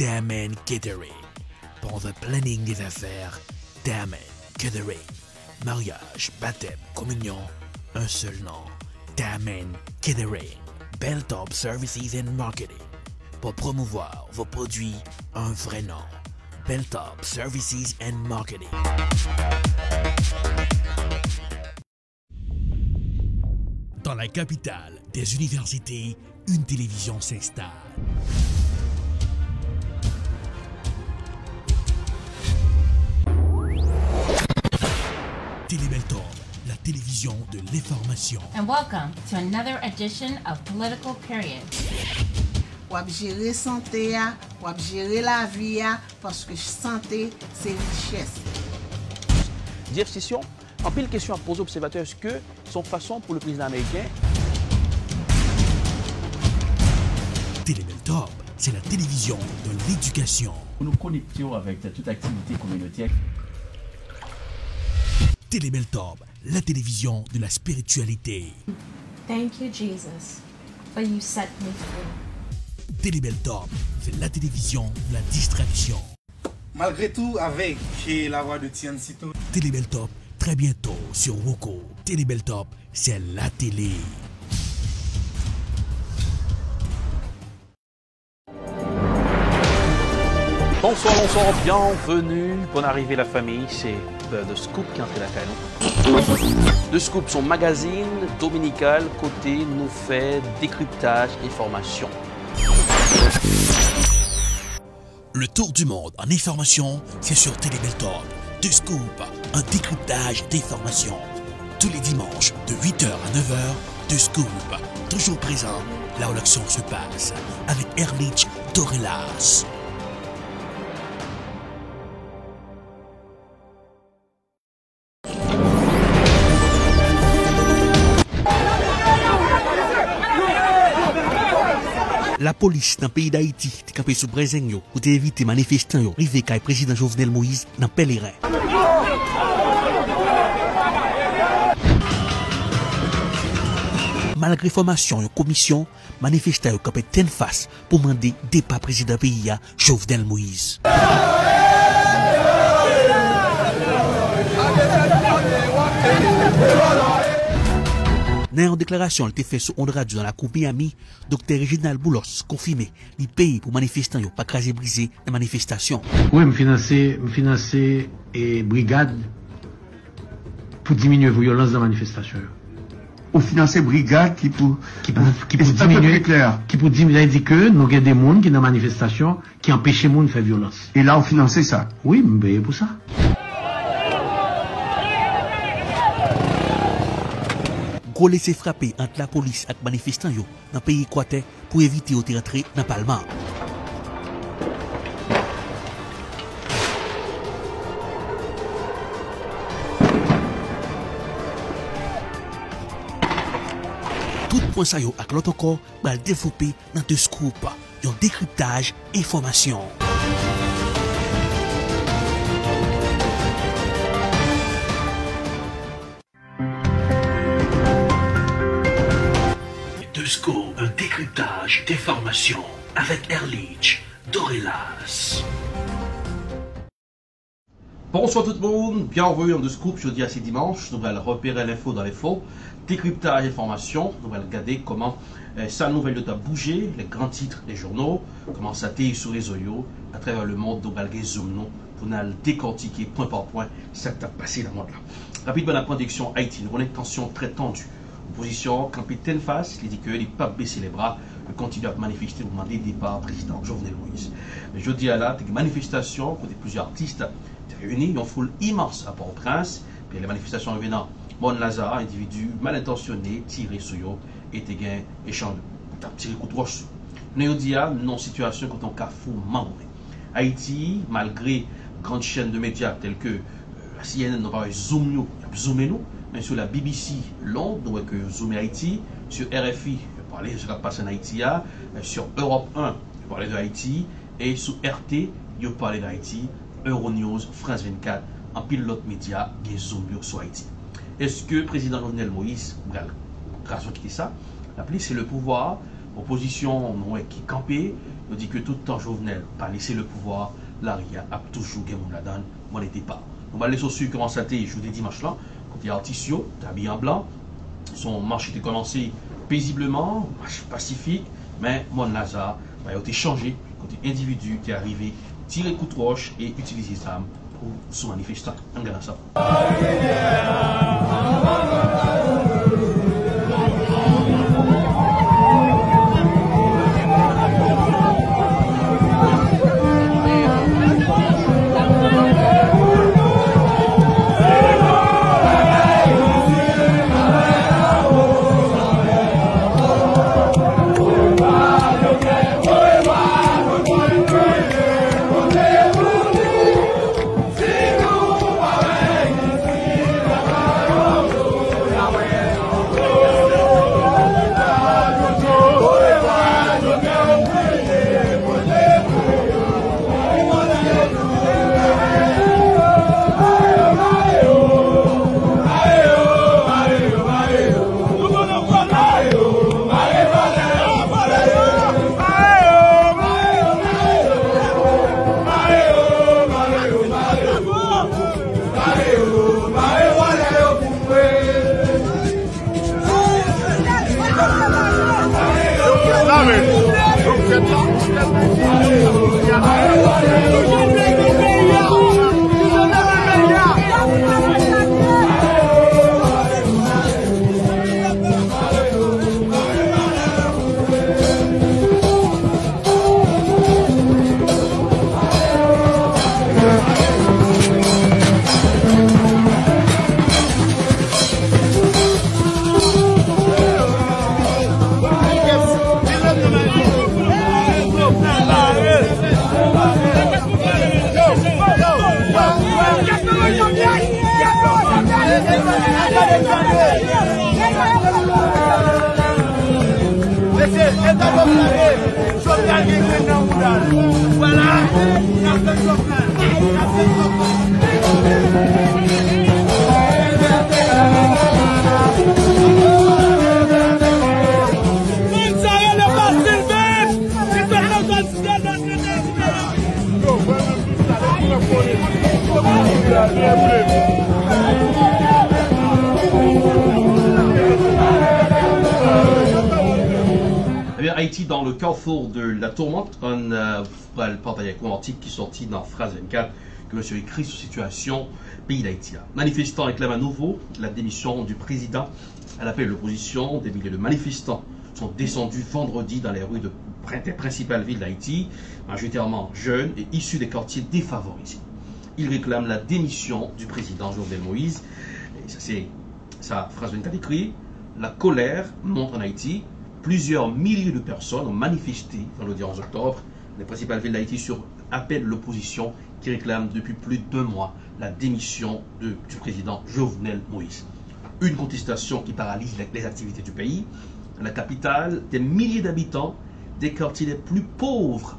Damen Catering. Pour le planning des affaires, Damen Catering. Mariage, baptême, communion, un seul nom. Damen Catering. Belltop Services and Marketing. Pour promouvoir vos produits, un vrai nom. Belltop Services and Marketing. Dans la capitale des universités, une télévision s'installe. Télébeltop, la télévision de l'information. And welcome to another edition of Political Period. Wap gérer santé, wap gérer la vie, parce que santé, c'est richesse. Jeff Session, en pile question à poser aux observateurs, est-ce que son façon pour le président américain? Télébeltop, c'est la télévision de l'éducation. Nous nous connections avec toute activité communautaire. Télébeltop, la télévision de la spiritualité. Thank you, Jesus, for you set me free. Télébeltop, c'est la télévision de la distraction. Malgré tout, avec la voix de Tiancito. Télébeltop, très bientôt sur Woko. Télébeltop, c'est la télé. Bonsoir, bienvenue, bonne arrivée la famille, c'est The Scoop qui est entré la canon. The Scoop, son magazine dominical, côté nous fait décryptage, information. Le tour du monde en information, c'est sur Télébeltop. The Scoop, un décryptage d'informations. Tous les dimanches, de 8h à 9h, The Scoop, toujours présent là où l'action se passe, avec Erlich Dorelas. La police dans le pays d'Haïti est campée sous Brésil pour éviter les manifestants arrivés avec le président Jovenel Moïse dans le pèlerin. Malgré formation et commission, les manifestants ont campé ten face pour demander départ président pays Jovenel Moïse. Dans une déclaration qui a été faite sur Onde Radio dans la Coupe Miami, Dr. Reginald Boulos confirmé les pays pour manifestants n'ont pas crasé brisé la manifestation. Oui, je finance et brigade pour diminuer la violence de la manifestation. Ou financer brigade qui pour diminuer dit que nous avons des gens qui dans la manifestation qui empêchent les gens de faire violence. Et là on finance ça. Oui, mais pour ça. Gros laisser frapper entre la police et les manifestants dans le pays équateur pour éviter de rentrer dans le Parlement. Tout point ça yo ak l'autre encore va développer dans The Scoop, un décryptage information. The Scoop, un décryptage d'information avec Erlich Dorelas. Bonsoir tout le monde, bienvenue dans The Scoop, jeudi à ce dimanche, nous allons repérer l'info dans les faux, décryptage d'informations, nous allons regarder comment sa nouvelle a bougé, les grands titres des journaux, comment ça t'est sur les oyo, à travers le monde, nous allons zoom pour nous décortiquer point par point ce qui a passé dans le monde là. Rapidement la prédiction Haïti, nous avons une tension très tendue. Opposition, capitaine face, il dit que les papes baisser les bras, continue à manifester pour demander départ président Jovenel Moïse. Mais je dis à la manifestation, côté plusieurs artistes réunis, une foule immense à Port-au-Prince, puis les manifestations revenant, Bon Lazare, individu mal intentionné, tiré sur eux, et te gain échange de tiré coup de roche. Nous disons non situation quand on carrefour membre. Haïti, malgré grandes chaînes de médias telles que la CNN, nous parlons zoomé nous, mais sur la BBC Londres, nous voyons que zoomé Haïti, sur RFI, je parlais de ce qui passe en Haïti, sur Europe 1, je parlais de Haïti, et sur RT, je parlais d'Haïti, Euronews, France 24, en pile l'autre média, qui est zoomé sur Haïti. Est-ce que le président Jovenel Moïse, grâce à qui ça, l'appelé c'est le pouvoir, opposition qui campait, il dit que tout le temps Jovenel pas laissé le pouvoir, l'Aria a toujours gagné la donne, moi n'était pas. On va laisser su comment ça été jeudi dimanche là, quand il y a Artissio, habillé en blanc, son marche était commencé paisiblement, marche pacifique, mais mon Lazare a été changé, côté individu qui est arrivé, tirer coup de roche et utiliser ça pour se manifester. On regarde ça. Haïti dans le carrefour de la tourmente, on va partager avec un article qui est sorti dans Phrase 24 que monsieur écrit sur la situation pays d'Haïti. Manifestants réclament à nouveau la démission du président à l'appel de l'opposition. Des milliers de manifestants sont descendus vendredi dans les rues de principales villes d'Haïti, majoritairement jeunes et issus des quartiers défavorisés. Ils réclament la démission du président Jovenel Moïse. Et ça, c'est ça, Phrase 24 écrit, la colère monte en Haïti. Plusieurs milliers de personnes ont manifesté dans le 11 octobre les principales villes d'Haïti sur appel de l'opposition qui réclame depuis plus de 2 mois la démission du président Jovenel Moïse. Une contestation qui paralyse les activités du pays. Dans la capitale, des milliers d'habitants des quartiers les plus pauvres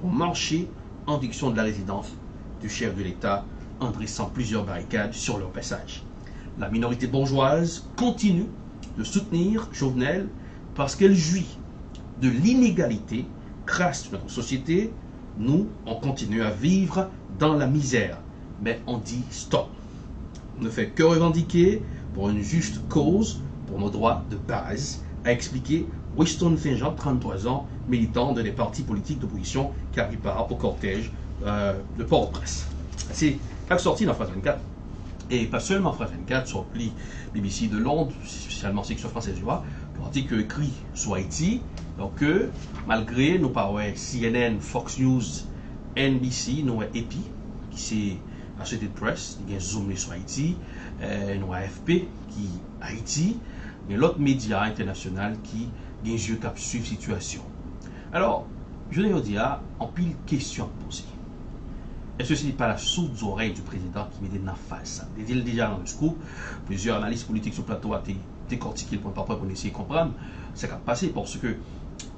ont marché en direction de la résidence du chef de l'État en dressant plusieurs barricades sur leur passage. La minorité bourgeoise continue de soutenir Jovenel parce qu'elle jouit de l'inégalité crasse de notre société. Nous, on continue à vivre dans la misère, mais on dit stop. On ne fait que revendiquer pour une juste cause, pour nos droits de base, a expliqué Winston Saint-Jean, 33 ans, militant de des partis politiques d'opposition qui a pris part au cortège de Port-au-Prince. C'est sorti dans Phrase 24. Et pas seulement Phrase 24, sur le BBC de Londres, spécialement section française du roi, l'article écrit sur Haïti, donc malgré nos paroles CNN, Fox News, NBC, nous avons EPI, qui c'est Associated Press, qui a zoomé sur Haïti, nous avons AFP, qui est Haïti, mais l'autre média international qui a des yeux qui suivent la situation. Alors, je vais vous dire, en pile question à poser. Est-ce que ce n'est pas la sourde oreille du président qui met des face? Déjà dans le scoop, plusieurs analystes politiques sur le plateau ont décortiqué le point par point pour essayer de comprendre ce qui a passé. Parce que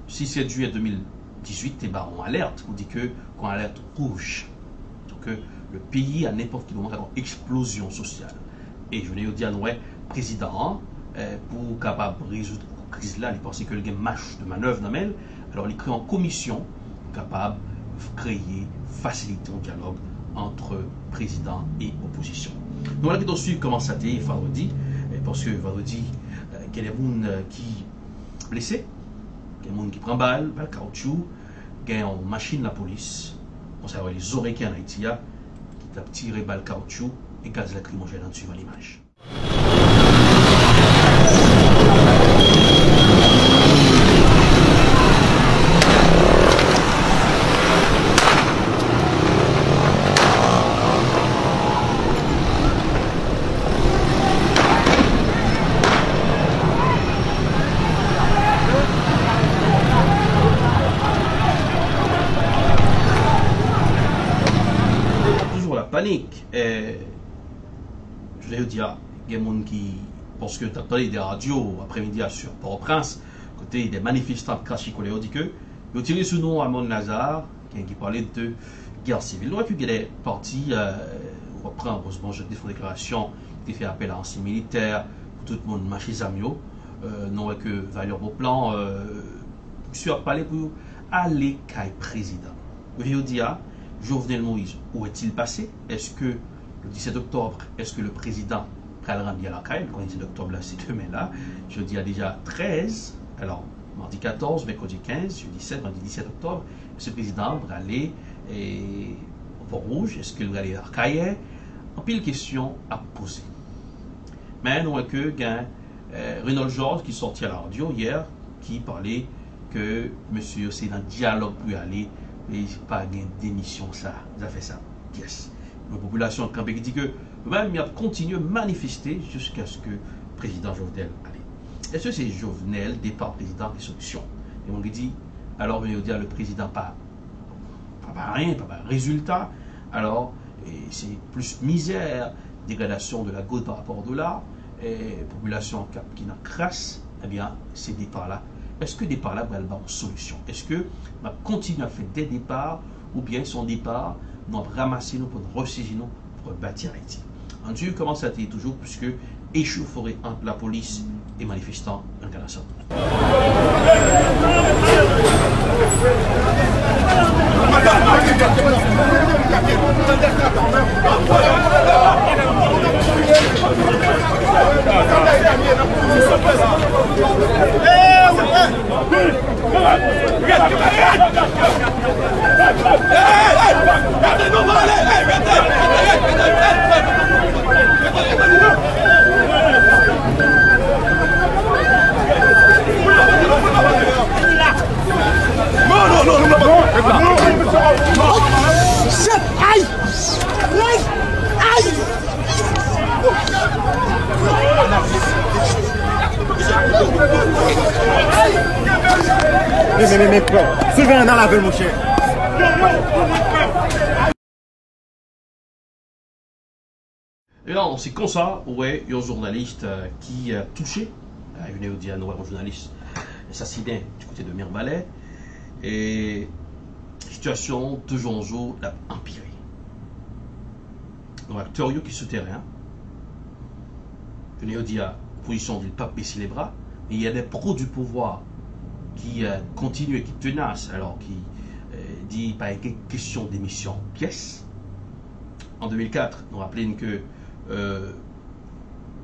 si c'est juillet 2018, les barons alerte, on dit que qu'on alerte rouge. Donc le pays à n'importe quel moment a une explosion sociale. Et je vais dire, ouais, président, pour capable résoudre la crise là, il pensait que le game match de manœuvre dans elle. Alors il crée en commission capable de créer, faciliter un dialogue entre président et opposition. Nous allons suivre comment ça a été vendredi, parce que vendredi, il y a des gens qui sont blessés, il y a des gens qui prennent balle caoutchouc, il y a une machine de la police, on sait les oreilles en Haïti, qui a tiré balle caoutchouc et gaz lacrymogène en suivant l'image. Panique. Et je vais vous dire, il y a des gens qui, parce que tu as entendu des radios après-midi sur Port-au-Prince, côté des manifestants crachés collés, on dit que ils ont tiré sous nom à Mont-Lazare, qui parlait de guerre civile. Nous, et puis il y a des partis, on reprend, heureusement, je défends déclaration qui fait appel à anciens militaires, tout le monde marché Zamio, non que Valère Beauplan, je a parlé pour aller qu'à président. Je vais dire, Jovenel Moïse, où est-il passé? Est-ce que le 17 octobre, est-ce que le président va le rendre à la CAI? Le 17 octobre, là, c'est demain là. Jeudi, il y a déjà 13. Alors, mardi 14, mercredi 15, jeudi 17, mardi 17 octobre. Ce président va aller au Port-Rouge. Est-ce qu'il va aller à la CAI? En pile question à poser. Mais nous avons que Renaud Georges qui sortit à la radio hier, qui parlait que monsieur, c'est un dialogue pour aller. Et pas de démission, ça a fait ça. Yes. La population campée qui dit que même il a continué à manifester jusqu'à ce que le président Jovenel allait. Est-ce que c'est Jovenel, départ président, des solutions? Et on lui dit, alors on dit le président pas rien, pas résultat. Alors c'est plus misère, dégradation de la goutte par rapport de là, et population qui n'a crasse, eh bien ces départs-là. Est-ce que départ là va avoir une solution? Est-ce que va continuer à faire des départs ou bien son départ, nous ramasser nous pour nous ressaisir nous pour bâtir Haïti? En Dieu commence à être toujours puisque échauffouré entre la police et manifestants en Canada. Soulevez un dans la veille, mon cher. Et là, c'est comme ça, ouais, il y a un journaliste qui a touché, une un journaliste assassiné du côté de Mirbalet, et la situation de jour en jour a empiré. Donc, acteur qui souterrain, je dis à position de ne pas baisser les bras, mais il y a des pros du pouvoir qui continuent et qui tenacent, alors qui dit pas question d'émission pièce. En 2004, nous rappelons que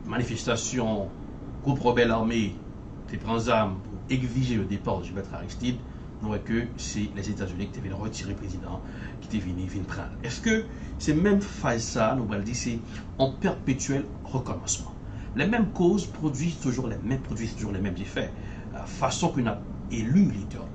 manifestation, groupe rebelle armé, qui prend armes pour exiger le départ de Gilbert Aristide, nous voyons que c'est les États-Unis qui viennent retirer le président, qui viennent prendre. Est-ce que ces mêmes phases, ça, nous allons dire, c'est en perpétuel recommencement? Les mêmes causes produisent toujours les mêmes effets. La façon qu'on a élu les leaders.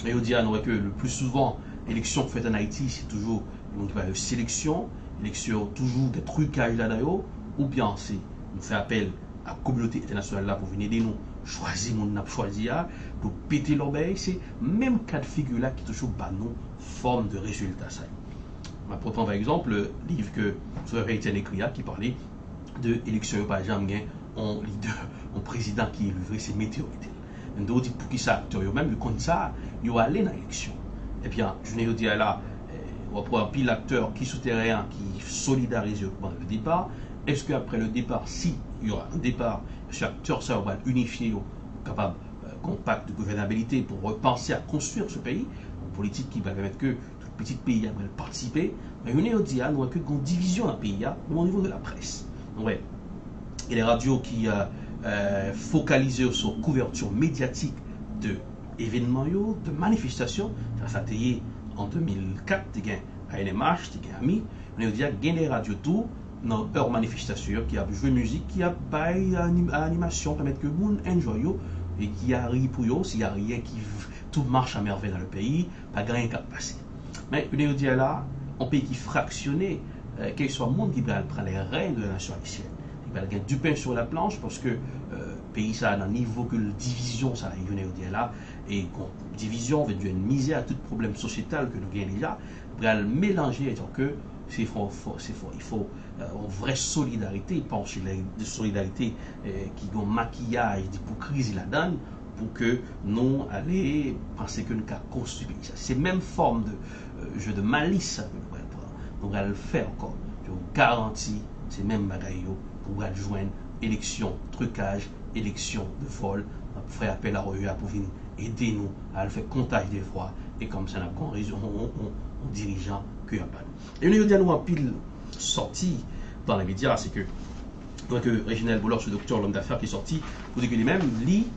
Et on dit que le plus souvent, l'élection faite en Haïti, c'est toujours une sélection, élection toujours des trucages là-dedans, ou bien c'est on fait appel à la communauté internationale là pour venir aider nous, choisir mon n'a choisi pour péter l'obéi, c'est même cas de figure là qui toujours bat nous forme de résultat. Ça. Je prends par exemple le livre que vous avez été écrit qui parlait de l'élection par exemple un leader, un président qui est livré, c'est météorité. Donc, pour qui ça, acteur, même comme ça, il va aller dans l'élection. Et bien, je ne dis là, on va prendre un pile acteur qui souterrain, qui solidarise pendant le départ. Est-ce qu'après le départ, si il y aura un départ, chaque acteur, ça va unifier, capable compact de gouvernabilité pour repenser à construire ce pays, politique qui va permettre que tout petit pays va participer. Mais on est dit, nous avons une division dans le pays, au niveau de la presse. Ouais. Et les radios qui focalisent sur couverture médiatique de événements, de manifestations, ça a été en 2004, il y a ANMH, il y a AMI, on a dit qu'il y a des radios tout dans leur manifestation qui a joué musique, qui a bail animation, permettre que le monde enjoy et qui a ri pour eux, s'il n'y a rien qui tout marche à merveille dans le pays, pas rien qu'à passer. Mais on a dit là, un pays qui fractionné, quel soit le monde qui va prendre les règles de la nation haïtienne. Il va gagner du pain sur la planche parce que le pays ça a un niveau que la division ça a eu là et division veut dire une misère à tout problème sociétal que nous gagnons déjà pour le mélanger et dire que il faut une vraie solidarité, penser de solidarité qui ont maquillage d'hypocrisie là-dedans pour que nous allions penser que nous avons construit ça. C'est même forme de jeu de malice que nous allons le faire encore. Je vous garantis ces mêmes bagailles pour joindre élection, trucage, élection de vol, on ferait appel à Roya pour venir aider nous à le faire comptage des voix et comme ça, on a raison, on dirigeant que y a pas. Et nous avons en pile sorti dans les médias, c'est que Réginald Boulard, ce docteur, l'homme d'affaires qui est sorti, pour dire que lui-même, lui,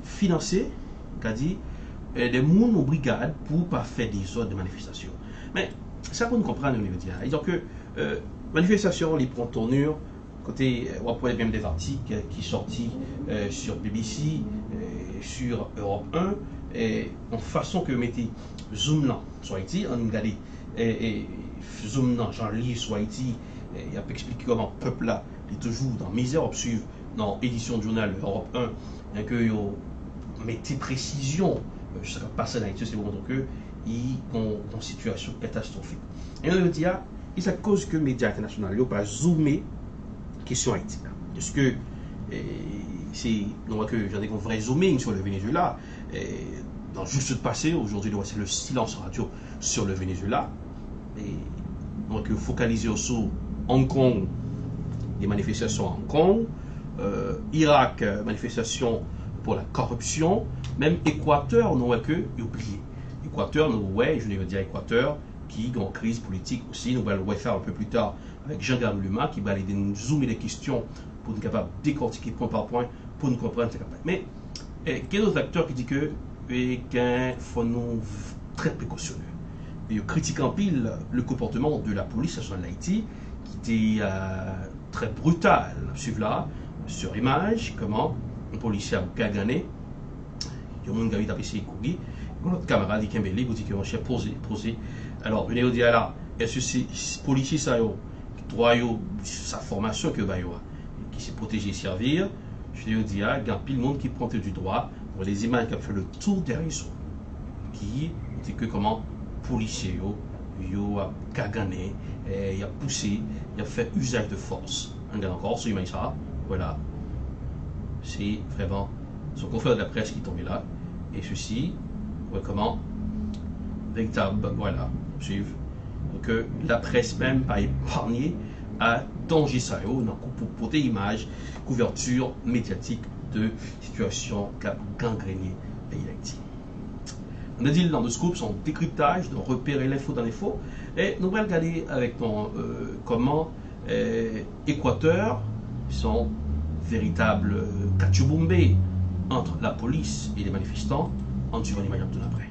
financer, qu'a dit, des mouns aux brigades pour pas faire des ordres de manifestation. Mais ça pour nous comprendre au niveau de dire que manifestation, les prend tournure, côté, on peut même des articles qui sont sortis sur BBC, sur Europe 1, et en façon que mettez zoom là sur Haïti, on regarde zoom là, Jean-Louis sur Haïti, il a expliqué comment le peuple là est toujours dans misère, on suit dans l'édition du journal Europe 1, que yo mettez précision, je sais pas passer dans Haïti, c'est bon que il ont une situation catastrophique. Et on dit il c'est à cause que les médias internationaux n'ont pas zoomé question Haïti. Est-ce que c'est non que j'en ai un vrai zooming sur le Venezuela dans juste le passé, aujourd'hui c'est le silence radio sur le Venezuela et donc focaliser sur Hong Kong, des manifestations à Hong Kong, Irak, manifestations pour la corruption, même Équateur, nous voyons que oublié. Équateur, nous voyons, je vais dire Équateur, qui est en crise politique aussi, nous allons le faire un peu plus tard avec Jean-Garde Luma, qui va aller nous zoomer les questions pour nous capables de décortiquer point par point, pour nous comprendre cette campagne. Mais, quel autre acteur qui dit que il faut nous très précautionneux. Il critique en pile le comportement de la police nationale d'Haïti, qui était très brutal. Suivez là, sur image, comment un policier a gagné, il y a un monde qui a essayé de courir, notre camarade dit qu'il dit qu'on cherche posé. Alors, on est dit là, est-ce que c'est policier ça droit sa formation que va qui s'est protégé servir, je lui dis il y a pile de monde qui prend du droit pour les images qui ont fait le tour des réseaux qui dit que comment policier yo a gagné, il a poussé, il a fait usage de force. On regarde encore sur l'image ça, voilà. C'est vraiment son confrère de la presse qui est tombé là. Et ceci, comment véritable, voilà, suivre. Donc la presse même pas épargnée à danger ça, pour porter image, couverture médiatique de situation qui a gangréné le pays d'Haïti. On a dit dans le scoop son décryptage, de repérer l'info dans les faux, et nous allons regarder avec comment Équateur, son véritable cachoubombé entre la police et les manifestants, en suivant l'image tout après.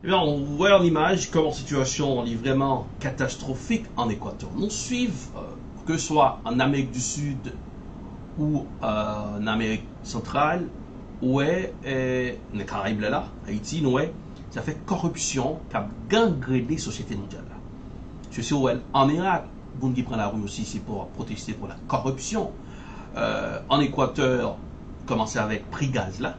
Eh bien, on voit en image comment la situation est vraiment catastrophique en Équateur. Nous suivons, que ce soit en Amérique du Sud ou en Amérique centrale, ou les Caraïbes là, Haïti, nous, ça fait corruption qui a gangréné la société mondiale. Je sais où en Irak, vous qui prend la rue aussi, c'est pour protester pour la corruption. En Équateur, commencer avec prix gaz là.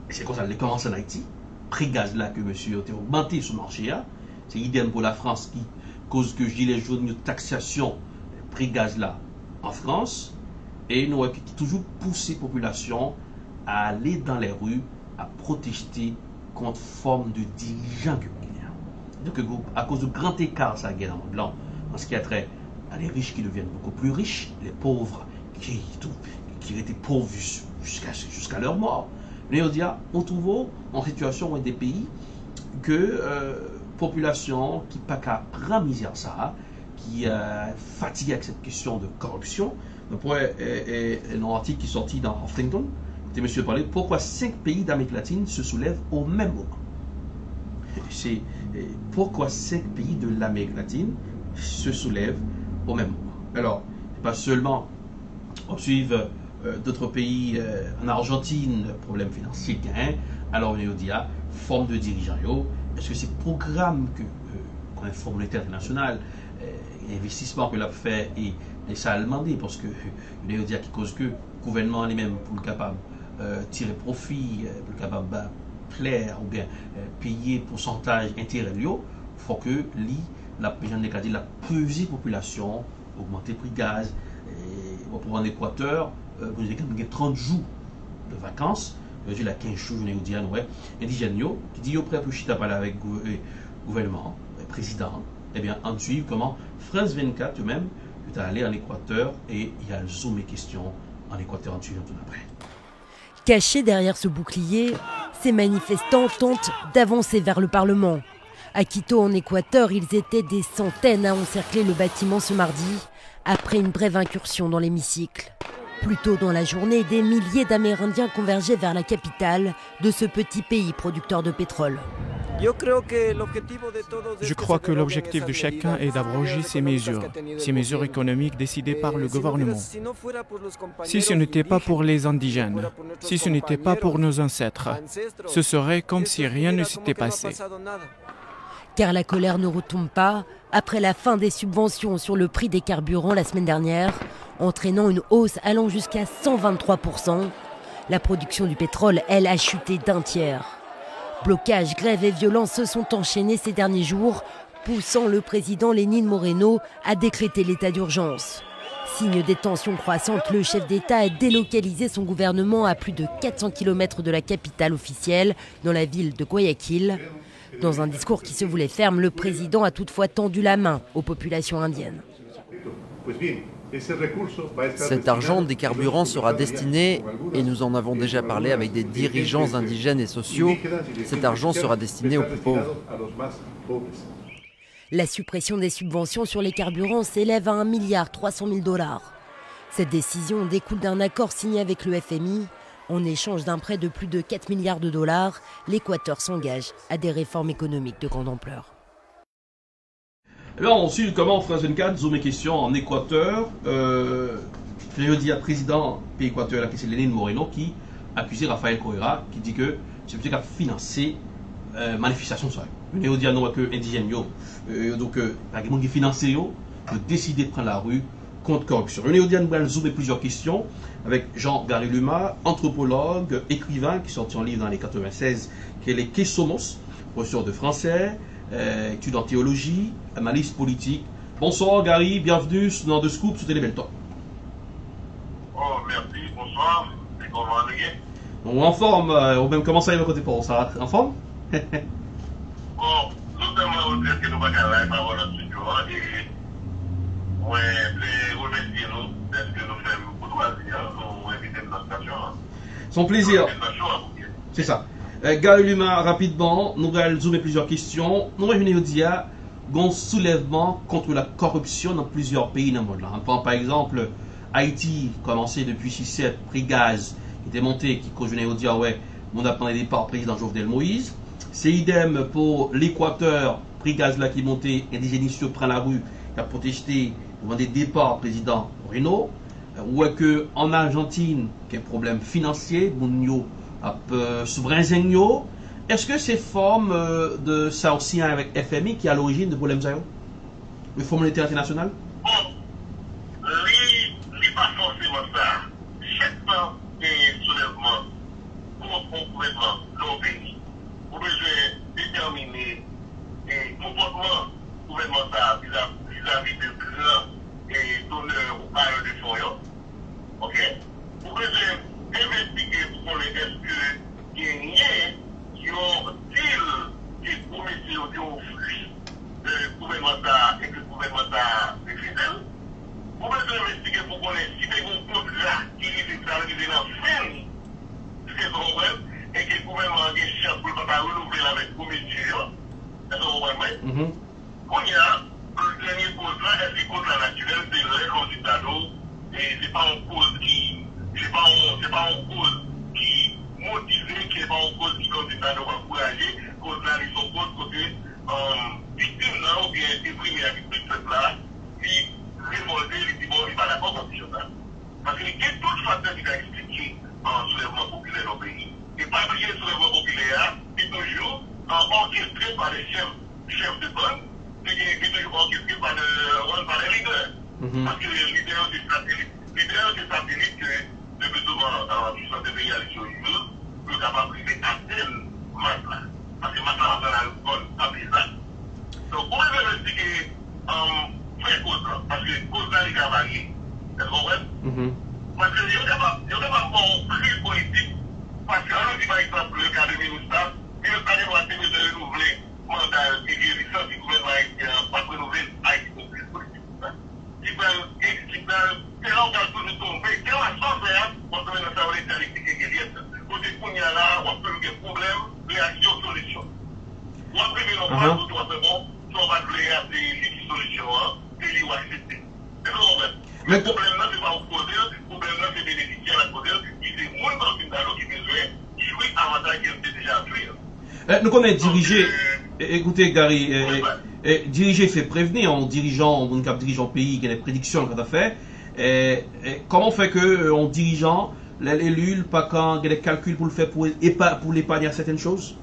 C'est comme ça, il commence en Haïti. Prix gaz là que monsieur a augmenté sur le marché. C'est idem pour la France qui cause que gilets jaunes de taxation prix gaz là en France. Et nous avons toujours poussé la population à aller dans les rues, à protester contre forme de dirigeants que donc, à cause du grand écart ça gagne dans le monde là, en ce qui a trait à les riches qui deviennent beaucoup plus riches, les pauvres qui étaient pauvres jusqu'à leur mort. Mais on trouve en situation des pays que population qui pas qu'à prendre misère ça, qui fatiguée avec cette question de corruption. Pour un article qui est sorti dans Huffington, monsieur parlait pourquoi 5 pays d'Amérique latine se soulèvent au même moment. C'est pourquoi 5 pays de l'Amérique latine se soulèvent au même moment. Alors, pas seulement on suit d'autres pays en Argentine, problème financier, alors on dit forme de dirigeants. Est-ce que ces programmes que le Fonds monétaire international, l'investissement que l'a fait et ça a demandé parce que les médias qui causent que le gouvernement lui-même pour le capable tirer profit, pour le capable plaire ou bien payer pourcentage intérêt, il faut que la petite population augmenter le prix de gaz. Pour en Équateur, vous avez 30 jours de vacances, j'ai la 15 jours, je indigène qui dit prêt pour chita parler avec le gouvernement, le président, et bien en suivre comment France 24 eux-mêmes est allé en Équateur et il y a le zoom et questions en Équateur en suivant tout après. Cachés derrière ce bouclier, ces manifestants tentent d'avancer vers le Parlement. À Quito, en Équateur, ils étaient des centaines à encercler le bâtiment ce mardi, après une brève incursion dans l'hémicycle. Plus tôt dans la journée, des milliers d'Amérindiens convergeaient vers la capitale de ce petit pays producteur de pétrole. Je crois que l'objectif de chacun est d'abroger ces mesures économiques décidées par le gouvernement. Si ce n'était pas pour les indigènes, si ce n'était pas pour nos ancêtres, ce serait comme si rien ne s'était passé. Car la colère ne retombe pas après la fin des subventions sur le prix des carburants la semaine dernière, entraînant une hausse allant jusqu'à 123%. La production du pétrole, elle, a chuté d'un tiers. Blocages, grèves et violences se sont enchaînés ces derniers jours, poussant le président Lénine Moreno à décréter l'état d'urgence. Signe des tensions croissantes, le chef d'État a délocalisé son gouvernement à plus de 400 km de la capitale officielle, dans la ville de Guayaquil. Dans un discours qui se voulait ferme, le président a toutefois tendu la main aux populations indiennes. Cet argent des carburants sera destiné, et nous en avons déjà parlé avec des dirigeants indigènes et sociaux, cet argent sera destiné aux plus pauvres. La suppression des subventions sur les carburants s'élève à 1,3 milliard. Cette décision découle d'un accord signé avec le FMI. En échange d'un prêt de plus de 4 milliards de dollars, l'Équateur s'engage à des réformes économiques de grande ampleur. Là, on suit comment France 24, zoom et questions en Équateur. Je dis à président pays Équateur, c'est Lénine Moreno, qui accuse Rafael Correa, qui dit que c'est lui qui a financé manifestation de ça. On dit à nous que indigènes, donc les gens qui financent, de décider de prendre la rue contre corruption. On dit à nous zoomer plusieurs questions avec Jean-Gary Luma, anthropologue, écrivain qui sortit un livre dans les 96, qui est les Quesomos, professeur de français, études en théologie, analyste politique. Bonsoir Gary, bienvenue dans The Scoop sur Télébelton. Oh, merci, bonsoir. Et comment allez-vous? On est en forme, ou même comment ça y va côté pour ça? En forme? Bon, nous sommes dire que nous allons aller par le studio. Oui, les remercier nous, parce que nous faisons beaucoup de loisirs, nous invitons notre station. Son plaisir. C'est ça. Gary Luma, rapidement, nous allons zoomer plusieurs questions. Nous allons venir dire un soulèvement contre la corruption dans plusieurs pays dans le monde. On prend par exemple Haïti, commencé depuis 6-7, prix gaz, qui était monté, qui convenait au dire, ouais, on a pris des départ président Jovenel Moïse. C'est idem pour l'Équateur, prix gaz là qui montait, indigéniste prend la rue, qui a protesté devant des départs président Reno. Ou est que en Argentine, qui a un problème financier, Mounio a souverain. Est-ce que c'est forme de ça aussi avec FMI qui est à l'origine de problème ça, le Fonds monétaire international? Bon, pas forcément ça. Chaque temps et soulèvement pour complètement dans le pays, vous devez déterminer le comportement gouvernemental vis-à-vis de grands et donneurs ou bailleurs de fonds. Ok? Vous devez investiguer pour les est-ce que gagner qui ont dit que pour mettre au flux de gouvernemental et que le gouvernemental est fidèle. Vous devez investiguer pour connaître si des contrats qui arrivent dans la fin de ces problèmes et que le gouvernement a des chances pour ne pas renouveler avec la commission. C'est ce problème. On y a le dernier contrat, est-ce que le contrat naturel, c'est le candidat d'eau et c'est pas une cause qui. C'est pas une cause qui motivée, qui n'est pas une cause qui candidat d'eau encouragé. Contrat, ils sont cause côté victime ou bien déprimé avec ce peuple-là. Révolté, il dit bon, il n'est pas d'accord avec ça. Parce qu'il y a d'autres facteurs qui ont expliqué en soulèvement populaire au pays. Et pas oublier le soulèvement populaire, c'est toujours orchestré par les chefs de bande, c'est toujours orchestré par les leaders. Parce que les leaders des satellites que le besoin du centre de pays à l'échelle, le capable de priver à telle masse-là. Parce que maintenant, on a la bonne appréciation. Donc, pour investiguer parce que cause là, il a varié. C'est vrai? Parce que il y a pas de crise politique. Parce que, on dit par exemple, le cas de Minousta, Minousta doit être renouvelé mandat et l'élection du gouvernement haïtien, pas renouvelé avec une crise politique. C'est là où on a toujours tombé. Quelle est la chance, on se met dans sa volonté électrique et guerrière. Côté qu'on y a là, on peut avoir des problèmes, réaction, solution. On va prévenir nos parents, tout va faire bon, on va créer des solutions. Mais le problème là, c'est pas opposé, le problème là, c'est bénéficier à la cause, qui est moins dans une dialogue qui besoin de jouer avantage qu'elle déjà joué. Nous connaissons diriger, écoutez Gary, diriger fait prévenir en dirigeant, on cap dirigeant pays qui a des prédictions qu'on a fait. Comment on fait que en dirigeant l'élu, pas quand il y a des calculs pour le faire pour l'épargner à certaines choses?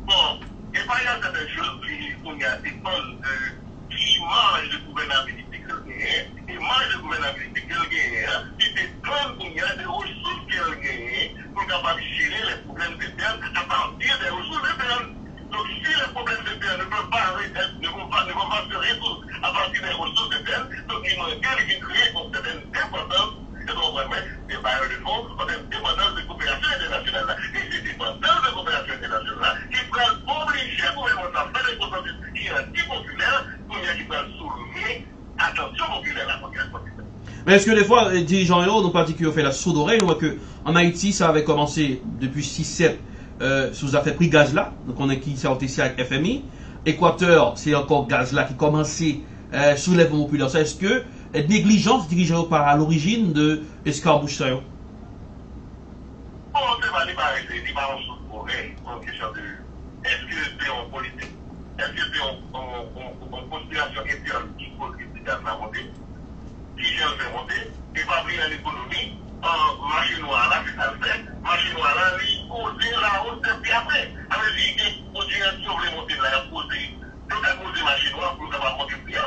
Bon, épargner à certaines choses, il y a des bonnes qui mange de gouvernabilité qu'elle gagne, et mange de gouvernabilité qu'elle gagne, et des plans pour y a des ressources qu'elle gagne pour capable gérer les problèmes de terre à partir des ressources de terre. Donc si les problèmes de terre ne vont pas se résoudre à partir des ressources de terre, donc il manque qui crée une certaine importance, et donc vraiment des bailleurs de fonds, une dépendance de coopération internationale. Et ces dépendances de coopération internationale qui peuvent obliger le gouvernement à faire des consensus qui est anti-populaire, qui peuvent soulever attention populaire à la population. Mais est-ce que des fois, les dirigeants et autres, en particulier, ont fait la sourde oreille? On voit qu'en Haïti, ça avait commencé depuis 6-7 sous affaire prix gaz là. Donc on est qui ça ici avec FMI. Équateur, c'est encore gaz là qui commençait soulèvement populaire. Ça, est-ce que négligence dirigeant par à l'origine de escarbouche ça? Bon, c'est pas en sourde oreille, en question de est-ce que c'est en politique? Est-ce que c'est en conspiration interne qui cause que c'est gaz la montée? Qui vient le faire monter? Et pas pris à l'économie, marché noir là, c'est ça le fait. Marché noir là, il cause la hausse et puis après. Avec les continuations voulait monter là, il a posé. Donc, il a posé marché noir pour avoir monté plus.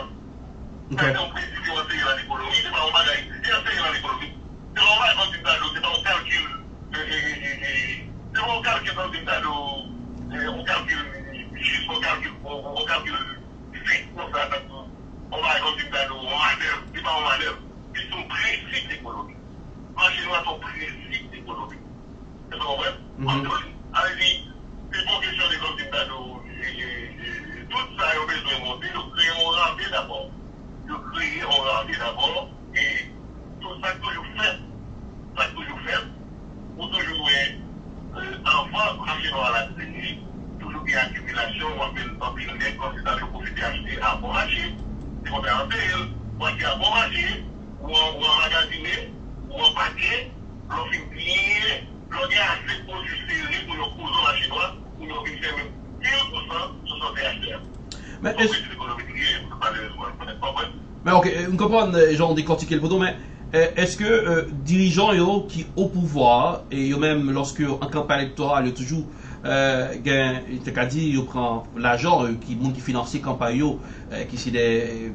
C'est un principe qui va essayer dans l'économie, c'est pas un bagage. Il a essayé dans l'économie. C'est pas un bagage dans une tableau, c'est pas un calcul. C'est pas un calcul dans une tableau. On calcule juste, on calcule vite pour ça. On va raconter une tableau, on manœuvre, c'est pas un manœuvre. C'est son principe économique. Marché noir, son principe économique. C'est pas vrai? Allez-y, c'est pas question des comme une tableau. Tout ça, il y a besoin de monter, de créer un rentrée d'abord. Et tout ça toujours fait. Ça toujours fait. Pour toujours enfant, marché noir à la télé, toujours bien accumulation, on peut le considérer pour acheter à bon marché. C'est qu'on peut en payer, ou acheter à bon marché, ou en magasiner, ou en paquet, l'on fait bien l'on a assez positionné pour nos cousins la chinois, pour nous faire 1000% sur son THR. Mais ok, on comprend, genre décortiquer le poteau, mais est-ce que dirigeants yo, qui au pouvoir, et yo même lorsque en campagne électorale, yo toujours t'as dit, yo prend l'argent qui monde qui finance campagne yo, qui c'est des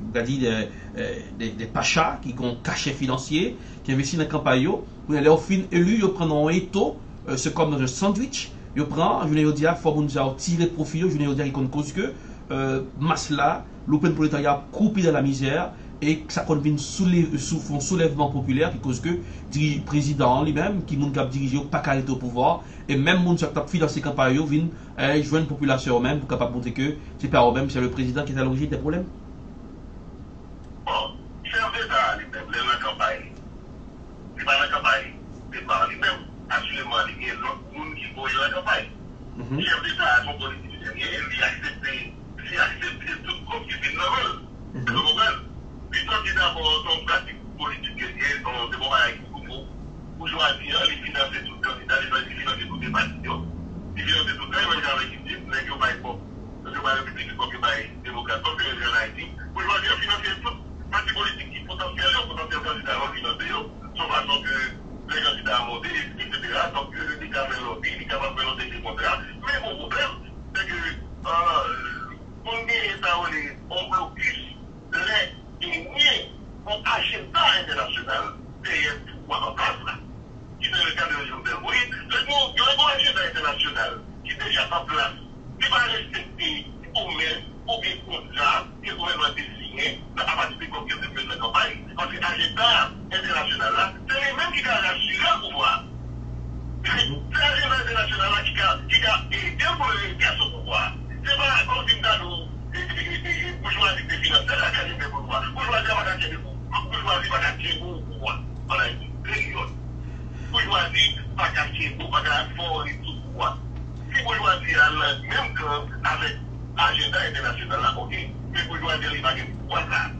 pachas qui ont cachet financier, qui investissent dans la campagne yo, leur fin élu, yo prend un étau, c'est comme dans un sandwich, yo prend, je veux dire, faut nous tirer profit, je veux dire, qu'on cause que masse là, l'open prolétariat coupé dans la misère et que ça convient un soulèvement populaire qui cause que le président lui-même, qui a dirigé pas qualité au pouvoir, et même les gens qui ont financé la campagne viennent joindre la population eux-mêmes pour capable montrer que c'est pas eux-mêmes, c'est le président qui est à l'origine des problèmes. Bon, c'est un d'État lui-même, la campagne. C'est pas la campagne, c'est par lui-même. Assurément, il y a d'autres gens qui voient la campagne. Chef d'État, son politique, il a accepté tout comme qui est normal. Vous comprenez? Puis toi qui d'abord ton pratique politique, ton démocratie, pour choisir, les financer tout le candidat, les financer tous les partis. Les financer tout le temps, ils vont avec une type, les gens vont la République, les démocrates, comme les gens en Haïti, pour choisir, financer tout parti politique qui potentiel candidat à financer, sans façon que les candidats à monter, etc. Donc, les cas de lobby, les cas de présenter des contrats. Mais mon problème, c'est que combien on blocus les liens en agenda international derrière le pouvoir en place là. Qui est le cas de Jovenel Moïse. Il y a un agenda international qui est déjà en place, qui va respecter ou bien contrat que le gouvernement a signé à partir de combien de la campagne. Parce que l'agenda international là, c'est les mêmes qui ont assuré le pouvoir. C'est l'agenda international là qui a aidé pour le pouvoir. C'est pas comme si nous pour choisir des financeurs, la qualité de pouvoir. Pour choisir la qualité de pouvoir. Pour choisir la qualité de pouvoir. On a une période. Pour choisir la qualité de pouvoir. Pour et tout pouvoir. Si vous choisissez même avec l'agenda international là, ok. Mais pour choisir les bagages de pouvoir là.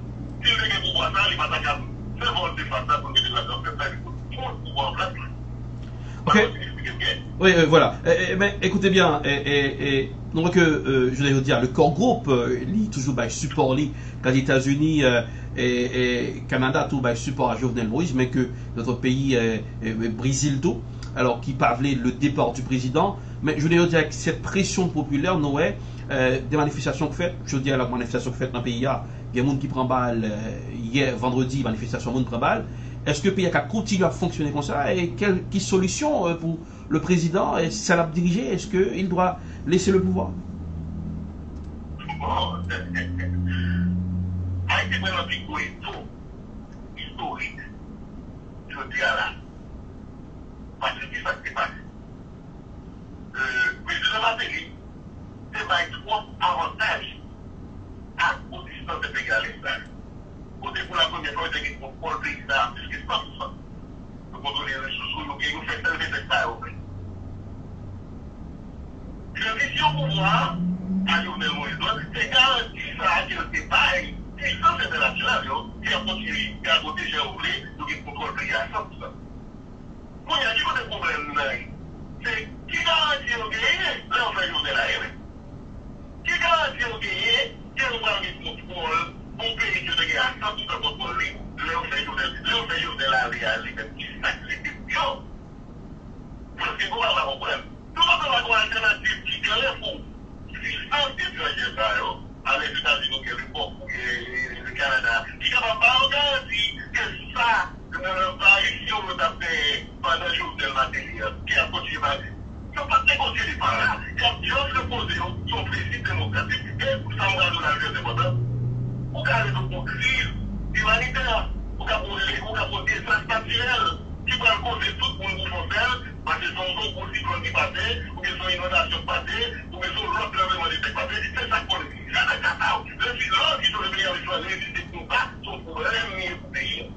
Si vous avez pouvoir là, il va pas faire vol de face pour mettre la tempête pour le pouvoir en place. Ok. Oui, voilà. Mais écoutez bien, donc je vais vous dire, le corps groupe, il toujours support quand les États-Unis et Canada tout support à Jovenel Moïse, mais que notre pays, Brésil tout, alors qui parlait le départ du président. Mais je voulais vous dire que cette pression populaire, nous des manifestations que faites, je veux dire la manifestation que faites dans le pays, il y a des gens qui prennent balle hier, vendredi, manifestation, monde prend balle. Est-ce que le pays a continué à fonctionner comme ça et quelle solution pour le président et ça l'a dirigé? Est-ce qu'il doit laisser le pouvoir? Haïti est un pays historique. Je dis à là. Parce que c'est ça qui s'est passé. Le président Matéli, c'est pas trois avantages au distance de l'égalité. Pour la première fois, il pour le pays, ça, puisque c'est pas tout ça. Nous contrôler les ressources, nous faisons élever ça au pays. La vision pouvoir, à Jovenel Moïse, c'est garantir ça à le départ, puissance internationale, qui a continué à protéger au blé, nous qui contrôlent le pays à 100%. Moi, il y a des problèmes là. C'est qui garantit au gagner, là on fait Jovenel à elle. Qui garantit au gagner, qu'on va avoir contrôle. Mon pays qui est à 100% contre lui, là on fait Jovenel à réalité, qui sacrifie. Parce que vous avez un problème. Tout le monde va avoir une alternative qui est là pour puissance étrangère avec les États-Unis, le Canada, qui ne va pas garantir que ça, l'apparition de la paix pendant le jour de matériel, qui a continué à dire. Il ne faut pas négocier par là. Il y a juste reposer son principe démocratique et pour ça, on va donner la vie indépendante. On va aller dans une crise humanitaire. On va poser des espaces naturels qui vont causer tout le monde français, parce que son eau pour cyclone qui passait, ou que son inondation passée, ou que son l'autre tremblement de terre passé, c'est ça qu'on dit. Ça n'a qu'à ça. Le silence qui sont les meilleurs choisir, c'est pour pas son problème ni pour pays.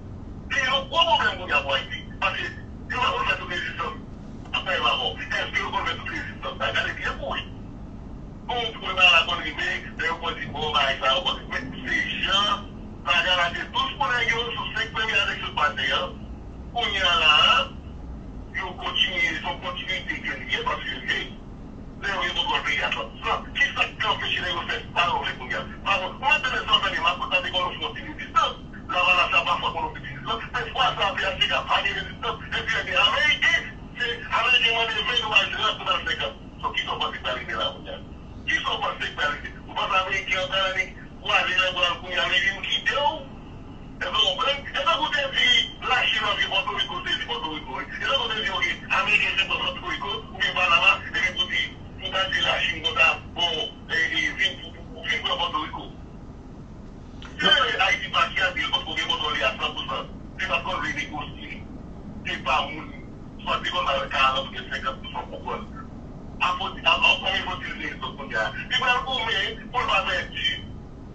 C'est un gros problème qu'on a pour ici. Parce que si on va remettre toutes les résistances, après il va voir, est-ce que on va remettre toutes les résistances? Ça va bien pour lui. On peut pas la contribuer, mais on peut dire, bon, bah, ça, on peut mettre ces gens, va garantir tous pour les gens sur 5 premières élections passées, on y a là, yo son continuité que liée parce que les autres pays à tout ça. Qui ça qui empêche les faire parler pour nous? Par contre, moi, de les enfants, ma côté de qu'on continue distance. Là, voilà, ça va pas qu'on continue distance. Des fois, ça a fait assez qu'à pas de résistance. Et puis, les Américains, c'est Américains, les 20 nous majeurs pour dans 5 ans. Donc, qui sont passés par l'arrivée là, qui sont passés par l'arrivée. Vous pensez Américains, pour aller là, pour aller qui déroule. Et donc, vous avez dit, la Chine, c'est Porto Rico, c'est Porto Rico. Et donc, vous avez dit, ok, Américain, c'est Porto Rico, ou bien Panama, et vous dites, vous avez dit, la Chine, vous avez bon, et pour Porto Rico. Si Haïti pas qui a dit, vous pouvez contrôler à 100%, c'est parce qu'on veut négocier. C'est pas moun, soit c'est qu'on a 40 ou 50% pour quoi. Après, il faut utiliser les autres mondiales. Il va le gouverner, pour le mettre,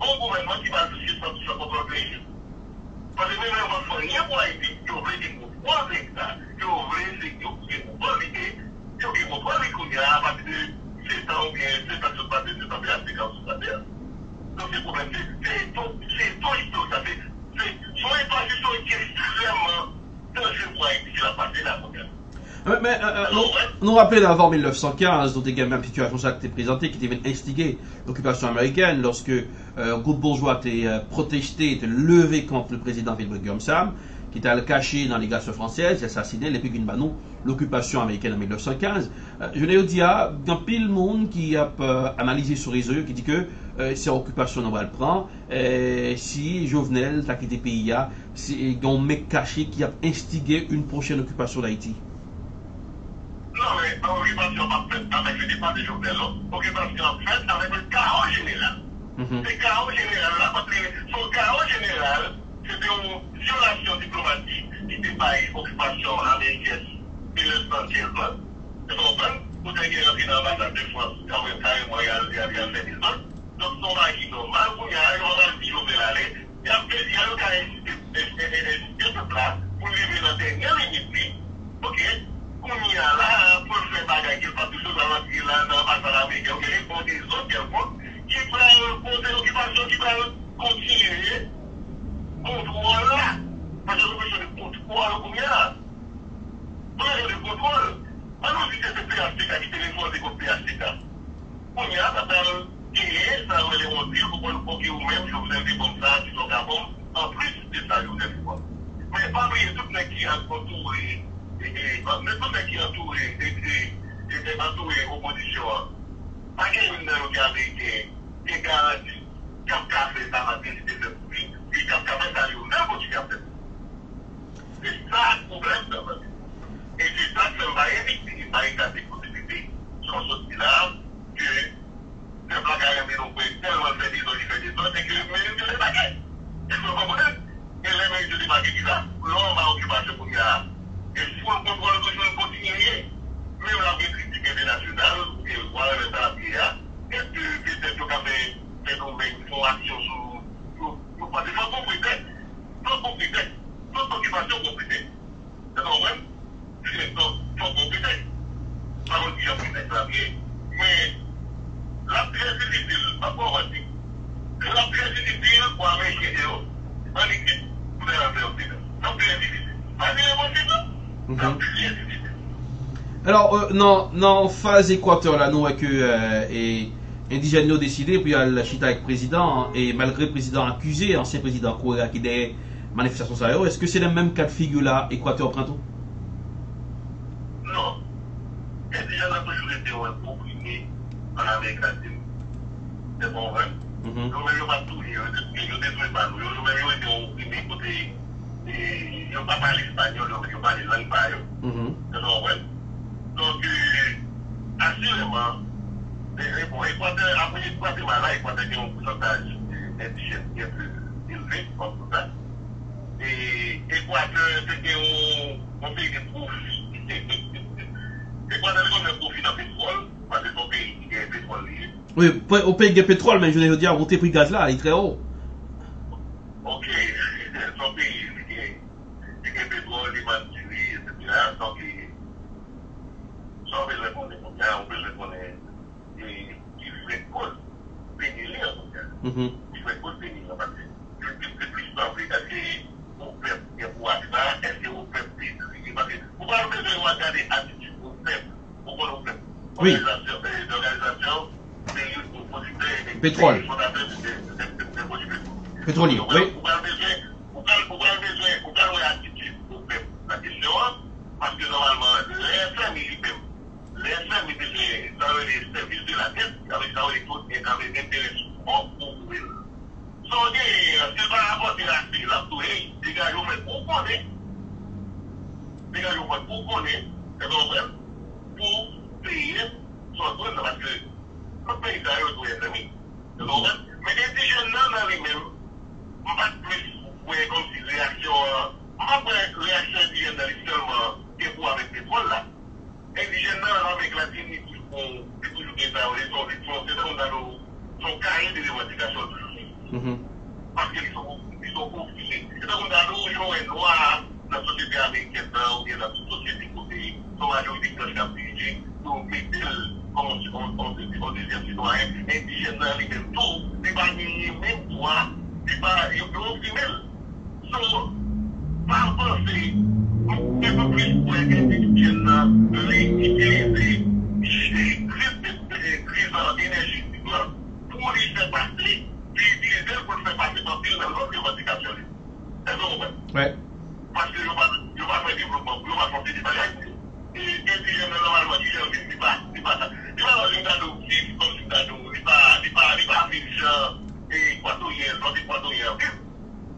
un gouvernement qui va toucher 100% contre le pays. Parce que même on ne rien pour Haïti, il y aurait des contrôles d'État, il y aurait des contrôles d'État, il y aurait des contrôles d'État à partir de 7 ans ou bien 7 ans sur la terre, 7 ans sur la terre. Donc c'est problème, c'est ton histoire, ça fait, son état historique qui est extrêmement dangereux pour Haïti, c'est la partie de la mondiale. Mais nous rappelons d'avant 1915, dont également une situation ça a été présentée, qui était instigée l'occupation américaine, lorsque un groupe bourgeois était protesté, était levé contre le président Wilbraham Sam, qui était allé cacher dans les glaces françaises, assassiné, les Pékin Banou, l'occupation américaine en 1915. Je l'ai dit, il y a pile de monde qui a analysé sur les yeux, qui dit que c'est l'occupation on va le prendre, si Jovenel, qui était pays, c'est un mec caché qui a instigé une prochaine occupation d'Haïti. Non, mais l'occupation pas faite avec le départ de Jovenel, l'occupation faite avec le chaos général. Le chaos général, là, parce que son chaos général, c'était une violation diplomatique qui était pas une occupation américaine et le 1915. C'est comprendre? Vous avez rentré dans l'ambassade de France, quand même, carrément, il y a fait des autres. Donc, son mari normal, vous y a un dit, on va aller, il y a le cas de place pour lever la dernière limite, ok? On y a là, pour faire bagarre, qui n'est pas toujours dans l'ambassade américaine, il y a des autres qui prennent poser l'occupation, qui va continuer contrôle là. Parce que l'occupation de contrôle, combien là? Le contrôle, alors si c'est le PHTK qui téléphone avec le PHTK, on y a, ça peut gagner, ça va les montrer, pour le poker ou même, je vous invite comme ça, qui sont capables, en plus de ça, je vous invite pas. Mais pas oublier tout le monde qui a entouré. Mais tout le monde qui est entouré opposition, pas qu'il y ait une américaine qui est garantie, qui a fait ça dans la ville de l'État, qui a fait ça même quand tu as fait. C'est ça le problème de la vie. Et c'est ça que ça va éviter, par exemple, des possibilités, sur ce là que le bagage est tellement fait des autres, et que même que les bagages. Et c'est pas vrai. Et les mecs de bagages qui là, l'homme va occuper ce qu'il y a. Il faut contrôler que je ne continue. Même la critique internationale, et voilà le salariat, est-ce que peut-être qu'on a fait une action sur pas de façon prétexte, sans occupation complétée. C'est normal, c'est sans complétée. Pas qu'on dit après des salariés, mais la très difficile, pas pour moi dire, la très difficile pour Américain et autres, en équipe, vous allez en faire aussi. La très difficile. Pas dire émotionnel. Alors, non, phase Équateur, là, nous, que indigènes ont décidé, puis il y a la chita avec le président, et malgré le président accusé, ancien président Correa, qui a des manifestations ça, est-ce que c'est le même cas de figure là, Équateur printemps? Non. Les indigènes ont toujours été opprimés en Amérique latine. C'est bon, vrai? Nous-mêmes, nous pas tout, nous détruisons pas nous. Nous-mêmes, nous étions opprimés côté. Ils n'ont pas parlé espagnol, ils n'ont pas parlé langue par eux. C'est normal. Donc, assurément, après Guatemala, Équateur a un pourcentage indigène qui est plus élevé, comme ça. Et Équateur, c'est un pays de profit. Équateur, c'est un profit dans le pétrole, parce que c'est un pays qui est pétrolier. Oui, au pays de pétrole, mais je veux dire, monter prix gaz là, il est très haut. Ok, c'est un pays qui est pétrole, les batteries, etc. Donc, on peut le connaître, on peut le connaître. Il fait cause pénilière, il fait cause pénilière, parce que le plus simple, est-ce que au peuple est pour ça, est-ce que au peuple est parce que vous parlez de regarder d'organisation des producteurs pétrole. Pétrolier, oui. La question, parce que normalement, les FMI, c'est dans les services de la tête, avec intérêt pour vous. C'est par rapport à la sécurité, les gars, ils vont pour connaître. Les gars, ils vont pour connaître, pour payer son droit, parce que le pays d'ailleurs doit être mis. Mais les jeunes dans les-mêmes, pas plus, comme si réaction, réaction indigène seulement, et pour avec le pétrole là. Indigène dans l'Amérique latine, ils sont toujours des sont carrés de revendications. Parce qu'ils sont confusés. Et donc, on a l'eau et noir dans la société américaine, ou bien dans toute société côté, sont majorité de la dirigée, nous mettons, comme on dit, citoyen, indigène dans les mêmes tours, c'est pas les mêmes droits, c'est pas, ils ont optimé. Donc, par penser, un peu plus pour les indigènes, les crises énergétiques, pour les faire passer, puis utiliser pour le faire passer par pile dans l'autre revendication. Ouais. Parce que je ne vais pas faire développement, je ne vais pas faire des bagages. Et indigène, normalement, il n'est pas ça. Il va dans une date aussi, comme une date, il va afficher équatorienne, non équatorienne.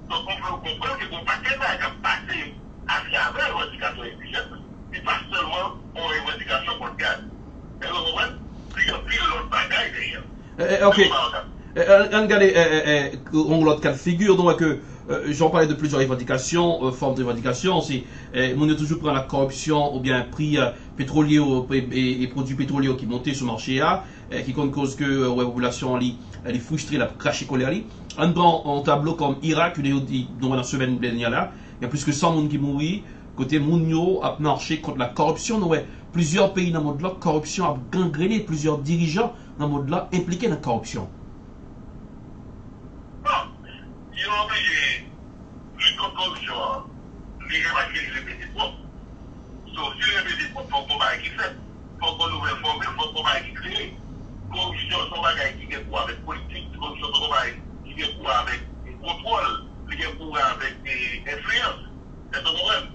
Donc, on peut comprendre que mon paquet va passer à travers la revendication indigène, et pas seulement pour les revendications pour le gaz. Et vous comprenez? Il y a plus l'autre bagaille derrière. Ok. Regardez, on l'autre cas de figure, donc que j'en parlais de plusieurs revendications, formes de revendications. On est toujours prendre la corruption ou bien prix pétrolier et produits pétroliers qui montent sur le marché, qui cause que la population elle est frustrée, la crache colère. On prend un tableau comme Irak, dans la semaine dernière, il y a plus que 100 personnes qui mourent. Côté Mounio a marché contre la corruption. Nous avons plusieurs pays dans le monde là, corruption a gangréné, plusieurs dirigeants dans le monde là impliqués dans la corruption. Ils ont obligé, lutte contre la corruption, les évacuer les petits propres. Donc, si les petits propres font combat qui fait, font qu'on nouvelle forme, font combat qui crée. Corruption, son bagage qui est pour avec politique, corruption, son bagage qui est pour avec contrôle, qui est pour avec influence. C'est un problème.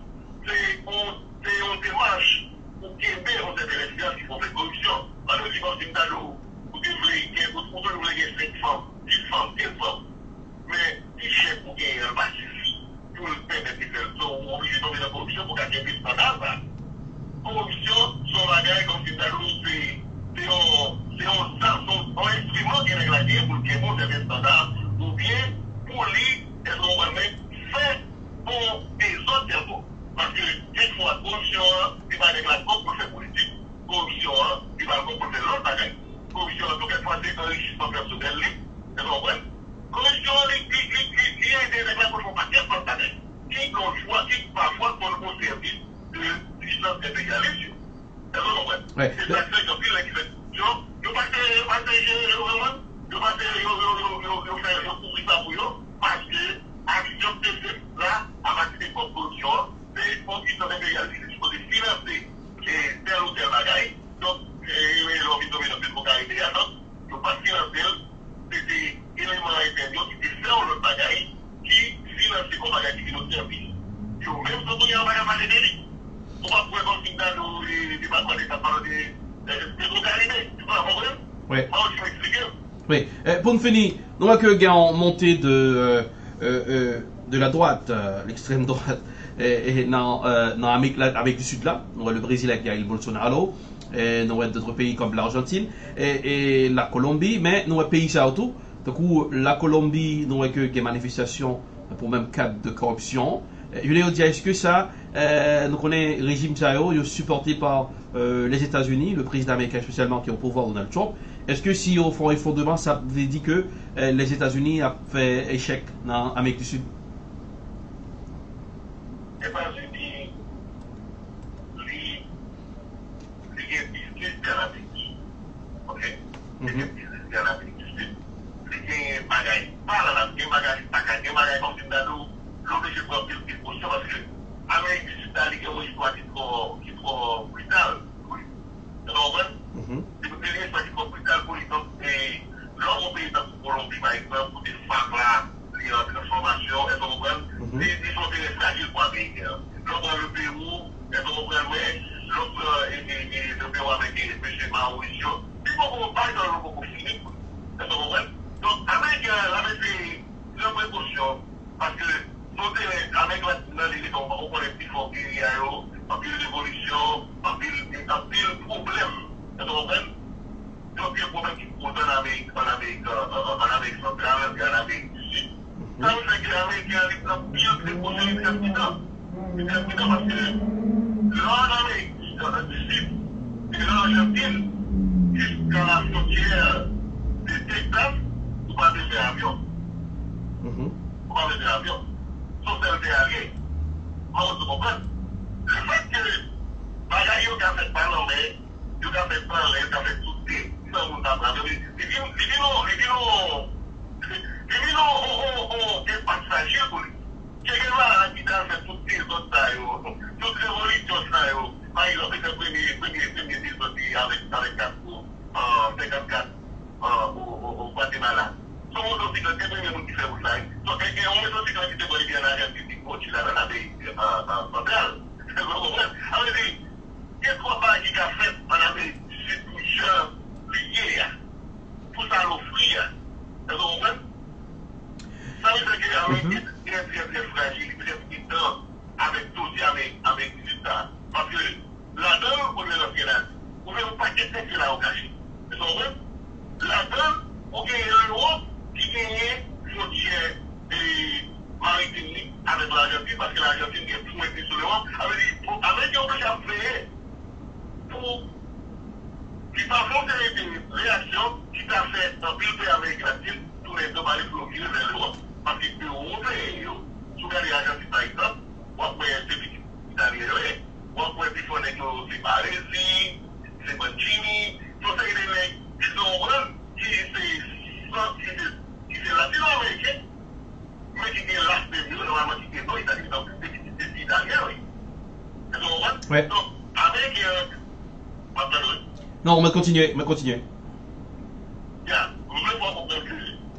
C'est une démarche pour qu'il y ait des influences qui font de corruption. Parce que si vous avez vous devez 5 femmes, 10 femmes, 10 femmes. Mais si chef pour gagner un pacifique, pour le permettre de faire ça, on est obligé de tomber dans la corruption pour gagner des standards. Corruption, son bagage, comme si c'est un instrument qui est réglé pour qu'il monte des standards, ou bien pour lui, est-ce qu'on va mettre fait pour les autres cerveaux. Parce que, quelquefois, corruption, il va avec la COP pour faire politique. Corruption, il va pour faire l'autre bagage. Corruption, donc, quelquefois, c'est enrichissement personnel. Est-ce qu'on va corruption, il y a des règles pour pas faire par bagage. Qui conçoit, qui parfois pour le service de puissance impérialiste. Est-ce qu'on va c'est la seule qui fait je ne pas faire couvrir ça pour eux, parce que l'action de là, à partir des corruption, c'est pour qu'ils soient impérialistes, il faut financer tel ou tel bagaille. Donc, ils ont mis dans cette localité, donc, ils ne pas financer des éléments intérieurs qui font le bagaille, qui financent comme bagaille qui nous service. Ils ont même sorti un bagaille de délit. On va pouvoir continuer dans les débats de l'État par des localités. Tu vois, mon frère? Oui. Moi, je vais expliquer. Oui. Pour nous finir, nous avons que en montée de la droite, l'extrême droite, et dans l'Amérique du Sud là, nous avons le Brésil avec Jair Bolsonaro, et nous avons d'autres pays comme l'Argentine et la Colombie, mais nous avons pays ça autour. Du coup, la Colombie, nous avons que des manifestations pour même cas de corruption. Je voulais dire, est-ce que ça, nous connaissons le régime Sao, supporté par les États-Unis, le président américain spécialement qui est au pouvoir, Donald Trump. Est-ce que si au fond et fondement, ça veut dire que les États-Unis ont fait échec dans l'Amérique du Sud? Les États-Unis, les business de l'Amérique. Ok? Les business de l'Amérique du Sud. Les bagages, pas la bagages comme si nous l'obligé de prendre des positions parce que l'Amérique du Sud a une histoire qui est trop brutale. Oui. Tu comprends? Amérique centrale et en Amérique du Sud. Ça veut dire que les Américains ont pire que les prochains présidents. C'est évident parce que l'Amérique du Sud et l'Argentine, jusqu'à la frontière de Texas, vous ne pouvez pas faire avion. Vous ne pouvez pas faire avion. Sauf que c'est arrivé. Comment vous comprenez? Le fait que Bagaille a fait parler, il a fait parler, il a fait tout ce non, on n'a pas de les c'est pas fragile pour lui. Quelqu'un là qui a fait toutes ces autres tailles, toutes les révolutions tailles, par exemple, le premier sorti avec 4 pour 54 au Guatemala. Son monde aussi, c'est le premier monde qui fait vous ça. Donc, on est aussi quand il était bolivien en Argentine, qui continue dans l'Amérique centrale. Alors, qu'est-ce qu'on va dire qu'il a fait en Amérique du Sud, lié pour ça l'offrir. Ça veut dire que l'Amérique est très fragile, très puissant avec tout avec l'État. Parce que là-dedans, on est dans là. On ne veut pas que c'est là au cachet. Là-dedans, on gagne l'Europe qui gagne frontière maritime avec l'Argentine parce que l'Argentine est pointée sur l'Europe. Avec on peut faire pour qui parfois des réactions qui t'a fait un peu d'Amérique latine, tous les deux aller bloquer vers l'Europe. Parce que les Européens, sous les Argentines par exemple, on peut être petit italien, on peut être plus c'est Baresi, c'est Mancini, tout ça, ils sont qui c'est latino-américain, mais qui est l'as de mieux, normalement qui est non italien, donc c'est italien, oui. Donc, avec non, on va continuer. Bien, vous voulez voir pourquoi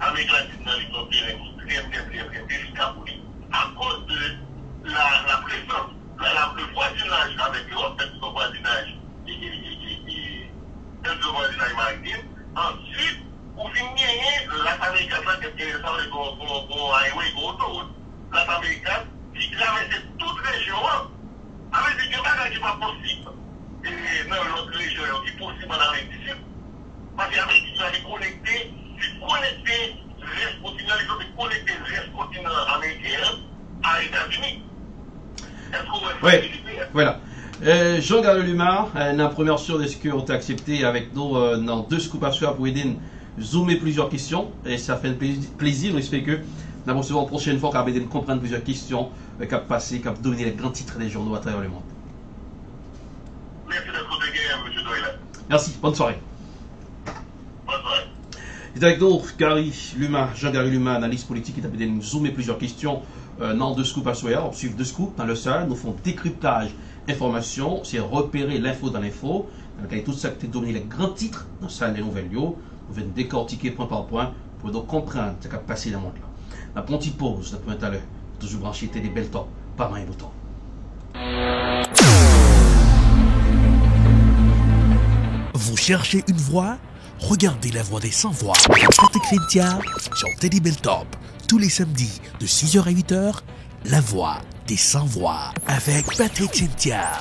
l'Amérique latine dans les frontières est très efficace pour lui. À cause de la présence, le voisinage avec l'Europe, le voisinage maritime. Ensuite, vous finissez l'Amérique latine, qui est l'Amérique qui traverse toute région. Avec des choses qui pas possible. Et dans l'autre région qui est possible en Amérique du Sud. Parce que l'Amérique du Sud est connectée, c'est connecté le reste continent américain à l'États-Unis. Est-ce qu'on va faire voilà. Jean-Gary Luma, la première chose, est-ce qu'on t'a accepté avec nous dans 2 scoops à soir pour aider à zoomer plusieurs questions. Et ça fait plaisir, j'espère que nous allons la prochaine fois qu'on va aider à comprendre plusieurs questions qui ont passé, qui ont dominé les grands titres des journaux à travers le monde. Merci d'être M. Doyle. Merci, bonne soirée. Bonne soirée. C'est avec nous, Jean-Gary Luma, analyste politique, qui a aidé à nous zoomer plusieurs questions dans 2 scoops à soir. On suit 2 scoops dans le sol, nous faisons décryptage, information, c'est repérer l'info dans l'info. Avec tout ça qui a dominé les grands titres dans la salle des nouvelles lieux, nous venons décortiquer point par point pour donc comprendre ce qui a passé dans le monde là. La petite pause, la pointe à l'heure, toujours branché des belles temps, pas mal de temps. Vous cherchez une voix? Regardez La Voix des Sans Voix. Patrick Cynthia sur Teddy Belltop. Tous les samedis de 6h à 8h, La Voix des Sans Voix avec Patrick Cynthia.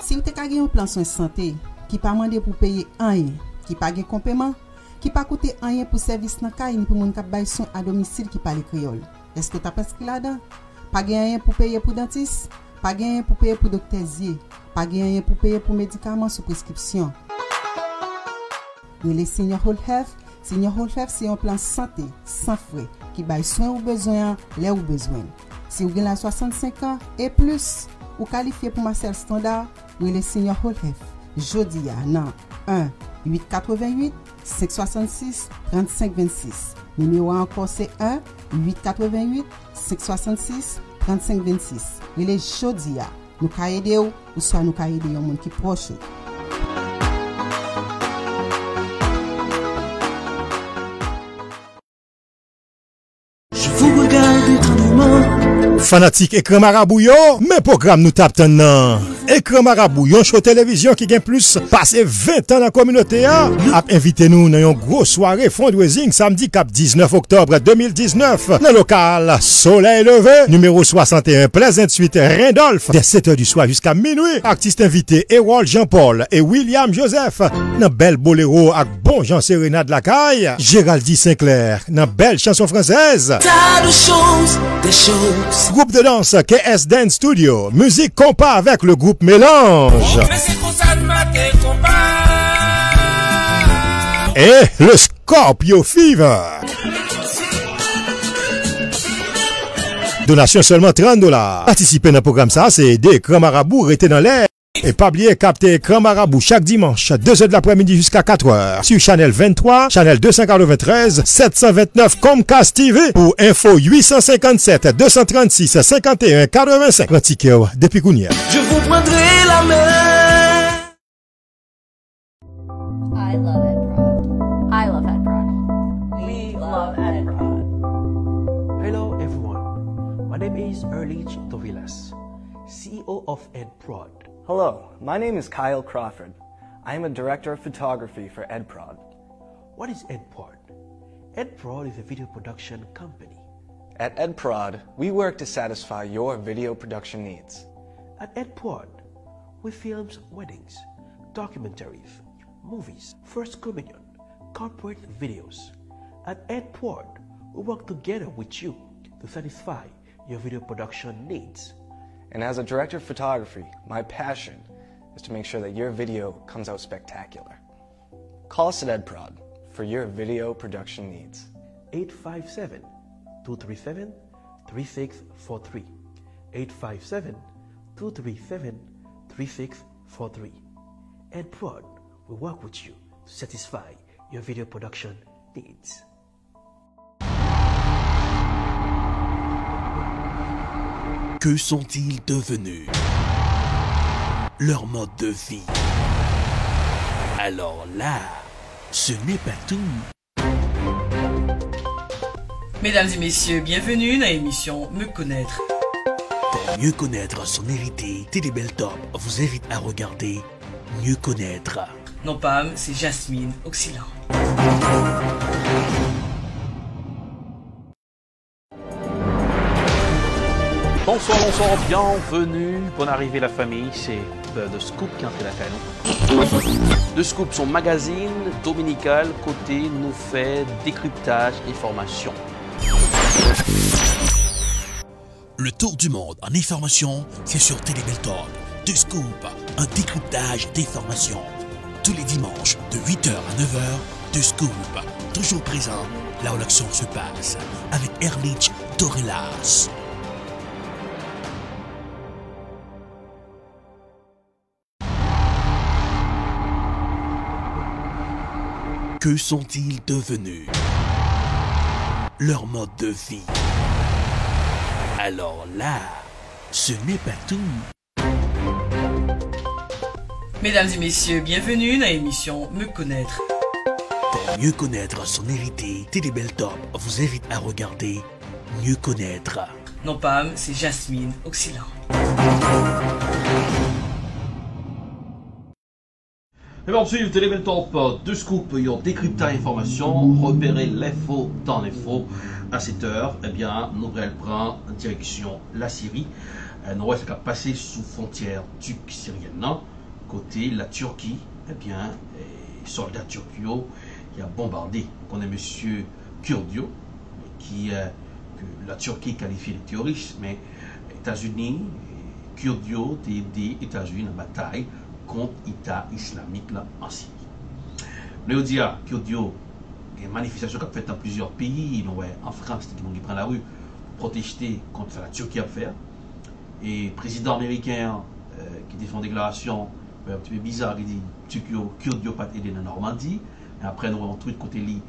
Si vous avez un plan de santé qui pas demandé pour payer rien, qui pas de complément, qui pas coûter rien pour service dans caille pour moun k'ap bay soin à domicile qui parle créole. Est-ce que tu as pensé là-dedans? Pas rien pour payer pour dentiste, pas rien pour payer pour docteur Zier, pas rien pour payer pour médicaments sous prescription. Les Senior Whole Health, c'est un plan santé sans frais qui baille soin ou besoin là où besoin. Si vous avez 65 ans et plus, ou qualifié pour Marcel Standard, ou les Senior Whole Health. Jodi nan 1-888-566-3526. Numéro encore c'est 1-888-566-3526. Et les jodi nous ka aider ou soit nous ka aider un monde qui proche. Je vous regarde éternellement, Fanatique écran marabou yo, mais programme nous tape nan. Écran marabou, yon show télévision qui gagne plus passé 20 ans dans la communauté a invité nous dans une grosse soirée fundraising samedi cap 19 octobre 2019 dans le local Soleil Levé numéro 61 Pleasant Suite Randolph dès 7h du soir jusqu'à minuit. Artistes invités Errol Jean-Paul et William Joseph dans belle boléro avec bon Jean Sérénade la caille, Géraldine Sinclair dans belle chanson française. Groupe de danse KS Dance Studio, musique compas avec le groupe Mélange. Et le Scorpio Fever. Donation seulement $30. Participer dans le programme ça, c'est aider Écran Marabout rester dans l'air. Et pas oublier capter Écran Marabout chaque dimanche, 2h de l'après-midi jusqu'à 4h. Sur Channel 23, Channel 293, 729 Comcast TV. Pour info 857 236 51 85. Pratiquez depuis Kounia. Je vous prendrai la main. I love Ed Prod. I love Ed Prod. We love Ed Prod. Hello everyone. My name is Erlich Tovilas, CEO of Ed Prod. Hello, my name is Kyle Crawford. I am a director of photography for Ed Prod. What is Ed Prod? Ed Prod is a video production company. At Ed Prod, we work to satisfy your video production needs. At Ed Prod, we film weddings, documentaries, movies, first communion, corporate videos. At Ed Prod, we work together with you to satisfy your video production needs. And as a director of photography, my passion is to make sure that your video comes out spectacular. Call us at Ed Prod for your video production needs. 857-237-3643. 857-237-3643. Ed Prod will work with you to satisfy your video production needs. Que sont-ils devenus? Leur mode de vie. Alors là, ce n'est pas tout. Mesdames et messieurs, bienvenue dans l'émission Me Connaître. Pour mieux connaître son hérité, Télébel Top vous invite à regarder Mieux Connaître. Non Pam, c'est Jasmine Auxillant. Bonsoir, bienvenue, bonne arrivée la famille, c'est The Scoop qui entre la canon. The Scoop, son magazine dominical côté nous fait décryptage information. Le tour du monde en information, c'est sur Télébel Top. The Scoop, un décryptage d'informations. Tous les dimanches de 8h à 9h, The Scoop, toujours présent là où l'action se passe, avec Erlich Tovilas. Que sont-ils devenus? Leur mode de vie. Alors là, ce n'est pas tout. Mesdames et messieurs, bienvenue dans l'émission Me Connaître. Pour mieux connaître son hérité, Télébel Top vous invite à regarder Mieux Connaître. Non Pam, c'est Jasmine Auxillant. Et bien, on suit Télébel Top, The Scoop, yon décryptage information, repérer l'info dans l'info. À 7h, eh bien, nous prend direction la Syrie. Nous allons passer sous frontière turque-syrienne. Côté la Turquie, eh bien, soldats turcs qui a bombardé. On est monsieur Kurdio, qui que la Turquie qualifie de terroriste, mais États-Unis, Kurdio a aidé les États-Unis en bataille contre l'État islamique là, en Syrie. Nous disons que Kurdio, il y a une manifestation qui a fait dans plusieurs pays, en France, qui prend la rue pour protester contre ce que la Turquie a fait. Et le président américain qui défend une déclaration un petit peu bizarre, il dit Kurdio pas aidé dans la Normandie. Et après, nous avons tout de côté lui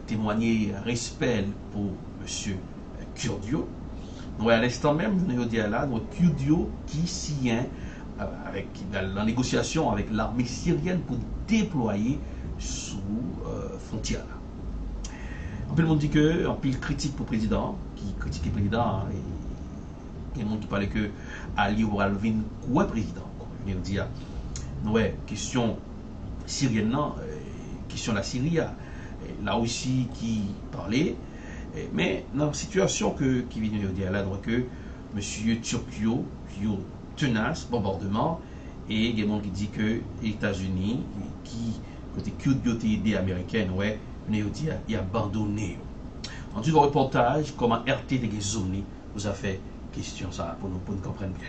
témoigner respect pour M. Kurdio. Nous, à l'instant même, nous disons là, Kurdio qui signe avec la négociation avec l'armée syrienne pour déployer sous frontière. En plus, le monde dit que, en pile critique pour le président, qui critique le président, et Il y a des gens qui parlaient que Ali Oualvin, quoi président. Je veux dire, ouais, question syrienne, question de la Syrie, là aussi qui parlait. Mais dans la situation qui vient de dire là, donc que M. Turquio, qui est tenace, bombardement, et il y a des gens qui disent que les États-Unis, qui, côté communauté américaine, ouais, il a abandonné. En tout reportage, comment RT de Zomni vous a fait question ça pour nous comprendre bien.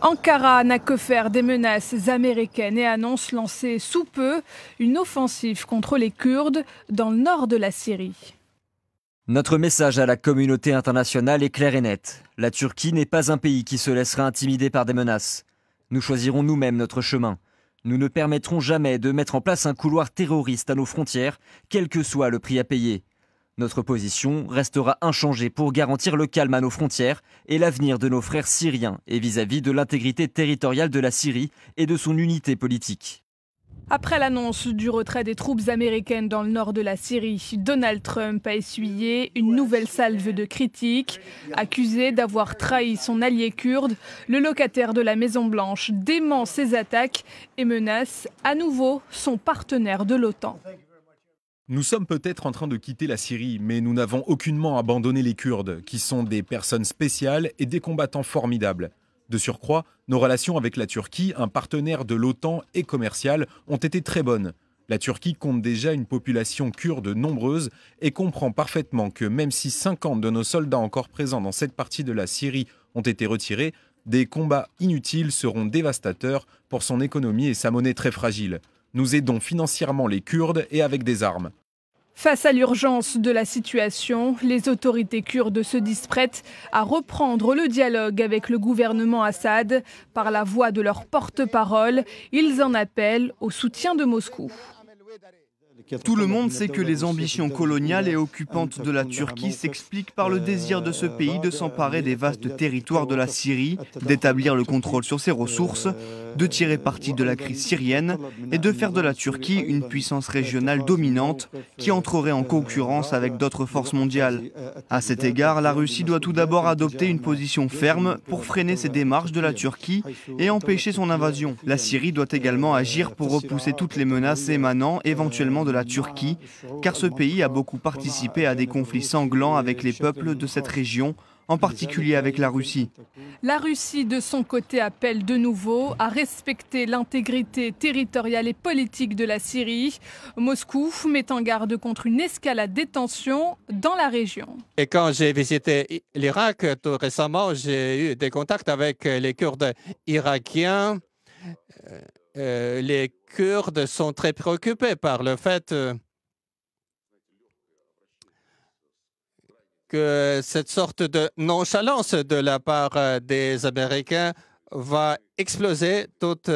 Ankara n'a que faire des menaces américaines et annonce lancer sous peu une offensive contre les Kurdes dans le nord de la Syrie. Notre message à la communauté internationale est clair et net. La Turquie n'est pas un pays qui se laissera intimider par des menaces. Nous choisirons nous-mêmes notre chemin. Nous ne permettrons jamais de mettre en place un couloir terroriste à nos frontières, quel que soit le prix à payer. Notre position restera inchangée pour garantir le calme à nos frontières et l'avenir de nos frères syriens et vis-à-vis de l'intégrité territoriale de la Syrie et de son unité politique. Après l'annonce du retrait des troupes américaines dans le nord de la Syrie, Donald Trump a essuyé une nouvelle salve de critiques. Accusé d'avoir trahi son allié kurde, le locataire de la Maison-Blanche dément ses attaques et menace à nouveau son partenaire de l'OTAN. Nous sommes peut-être en train de quitter la Syrie, mais nous n'avons aucunement abandonné les Kurdes, qui sont des personnes spéciales et des combattants formidables. De surcroît, nos relations avec la Turquie, un partenaire de l'OTAN et commercial, ont été très bonnes. La Turquie compte déjà une population kurde nombreuse et comprend parfaitement que même si 50 de nos soldats encore présents dans cette partie de la Syrie ont été retirés, des combats inutiles seront dévastateurs pour son économie et sa monnaie très fragile. Nous aidons financièrement les Kurdes et avec des armes. Face à l'urgence de la situation, les autorités kurdes se disent prêtes à reprendre le dialogue avec le gouvernement Assad. Par la voix de leur porte-parole, ils en appellent au soutien de Moscou. Tout le monde sait que les ambitions coloniales et occupantes de la Turquie s'expliquent par le désir de ce pays de s'emparer des vastes territoires de la Syrie, d'établir le contrôle sur ses ressources, de tirer parti de la crise syrienne et de faire de la Turquie une puissance régionale dominante qui entrerait en concurrence avec d'autres forces mondiales. À cet égard, la Russie doit tout d'abord adopter une position ferme pour freiner ces démarches de la Turquie et empêcher son invasion. La Syrie doit également agir pour repousser toutes les menaces émanant éventuellement de la Turquie, car ce pays a beaucoup participé à des conflits sanglants avec les peuples de cette région, en particulier avec la Russie. La Russie, de son côté, appelle de nouveau à respecter l'intégrité territoriale et politique de la Syrie. Moscou met en garde contre une escalade des tensions dans la région. Et quand j'ai visité l'Irak tout récemment, j'ai eu des contacts avec les Kurdes irakiens. Les Kurdes sont très préoccupés par le fait que cette sorte de nonchalance de la part des Américains va exploser toute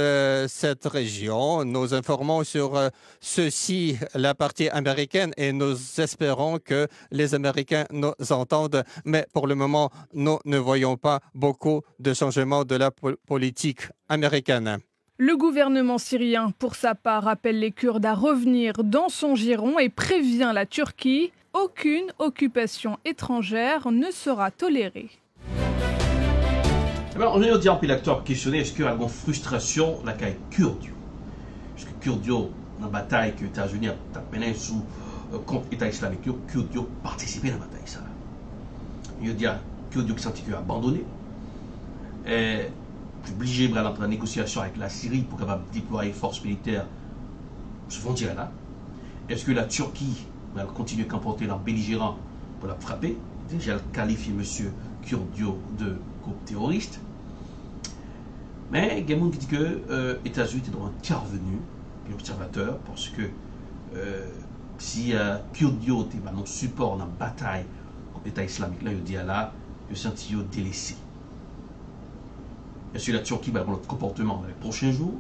cette région. Nous informons sur ceci la partie américaine et nous espérons que les Américains nous entendent. Mais pour le moment, nous ne voyons pas beaucoup de changements de la politique américaine. Le gouvernement syrien, pour sa part, appelle les Kurdes à revenir dans son giron et prévient la Turquie. Aucune occupation étrangère ne sera tolérée. On est dit en l'acteur questionner est-ce qu'il y a une frustration la caille kurde. Parce que Kurdes dans la bataille que les États-Unis ont mené sous contre l'État islamique, Kurdes ont participé à la bataille. Ça. Il y a Kurdes qui sont abandonnés. Obligé de rentrer en négociation avec la Syrie pour capable déployer forces militaires ce frontière-là. Est-ce que la Turquie va continuer à comporter leur belligérant pour la frapper? Déjà, elle qualifie M. Kurdio de groupe terroriste. Mais il y a des gens qui disent que les États-Unis doivent intervenir, les observateurs, parce que si Kurdio était non support dans la bataille contre l'État islamique, là, il dit là, il se sent délaissé. Est-ce que la Turquie va avoir notre comportement dans les prochains jours?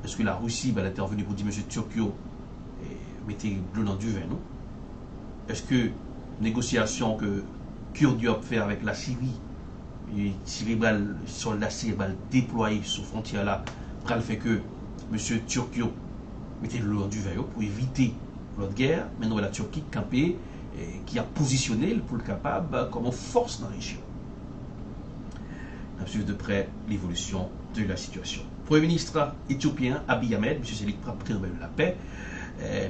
Est-ce que la Russie va intervenir pour dire M. Turquio mettez de l'eau dans du vin, non? Est-ce que négociation que Kurdio a fait avec la Syrie, et Syrie va soldats syriens va déployer sur la frontière là, le fait que M. Turquio mettez de l'eau dans du vin pour éviter l'autre guerre, maintenant la Turquie campée qui a positionné pour le capable comme force dans la région. suivre de près l'évolution de la situation. Premier ministre éthiopien Abiy Ahmed, M. Selik prix Nobel de la paix.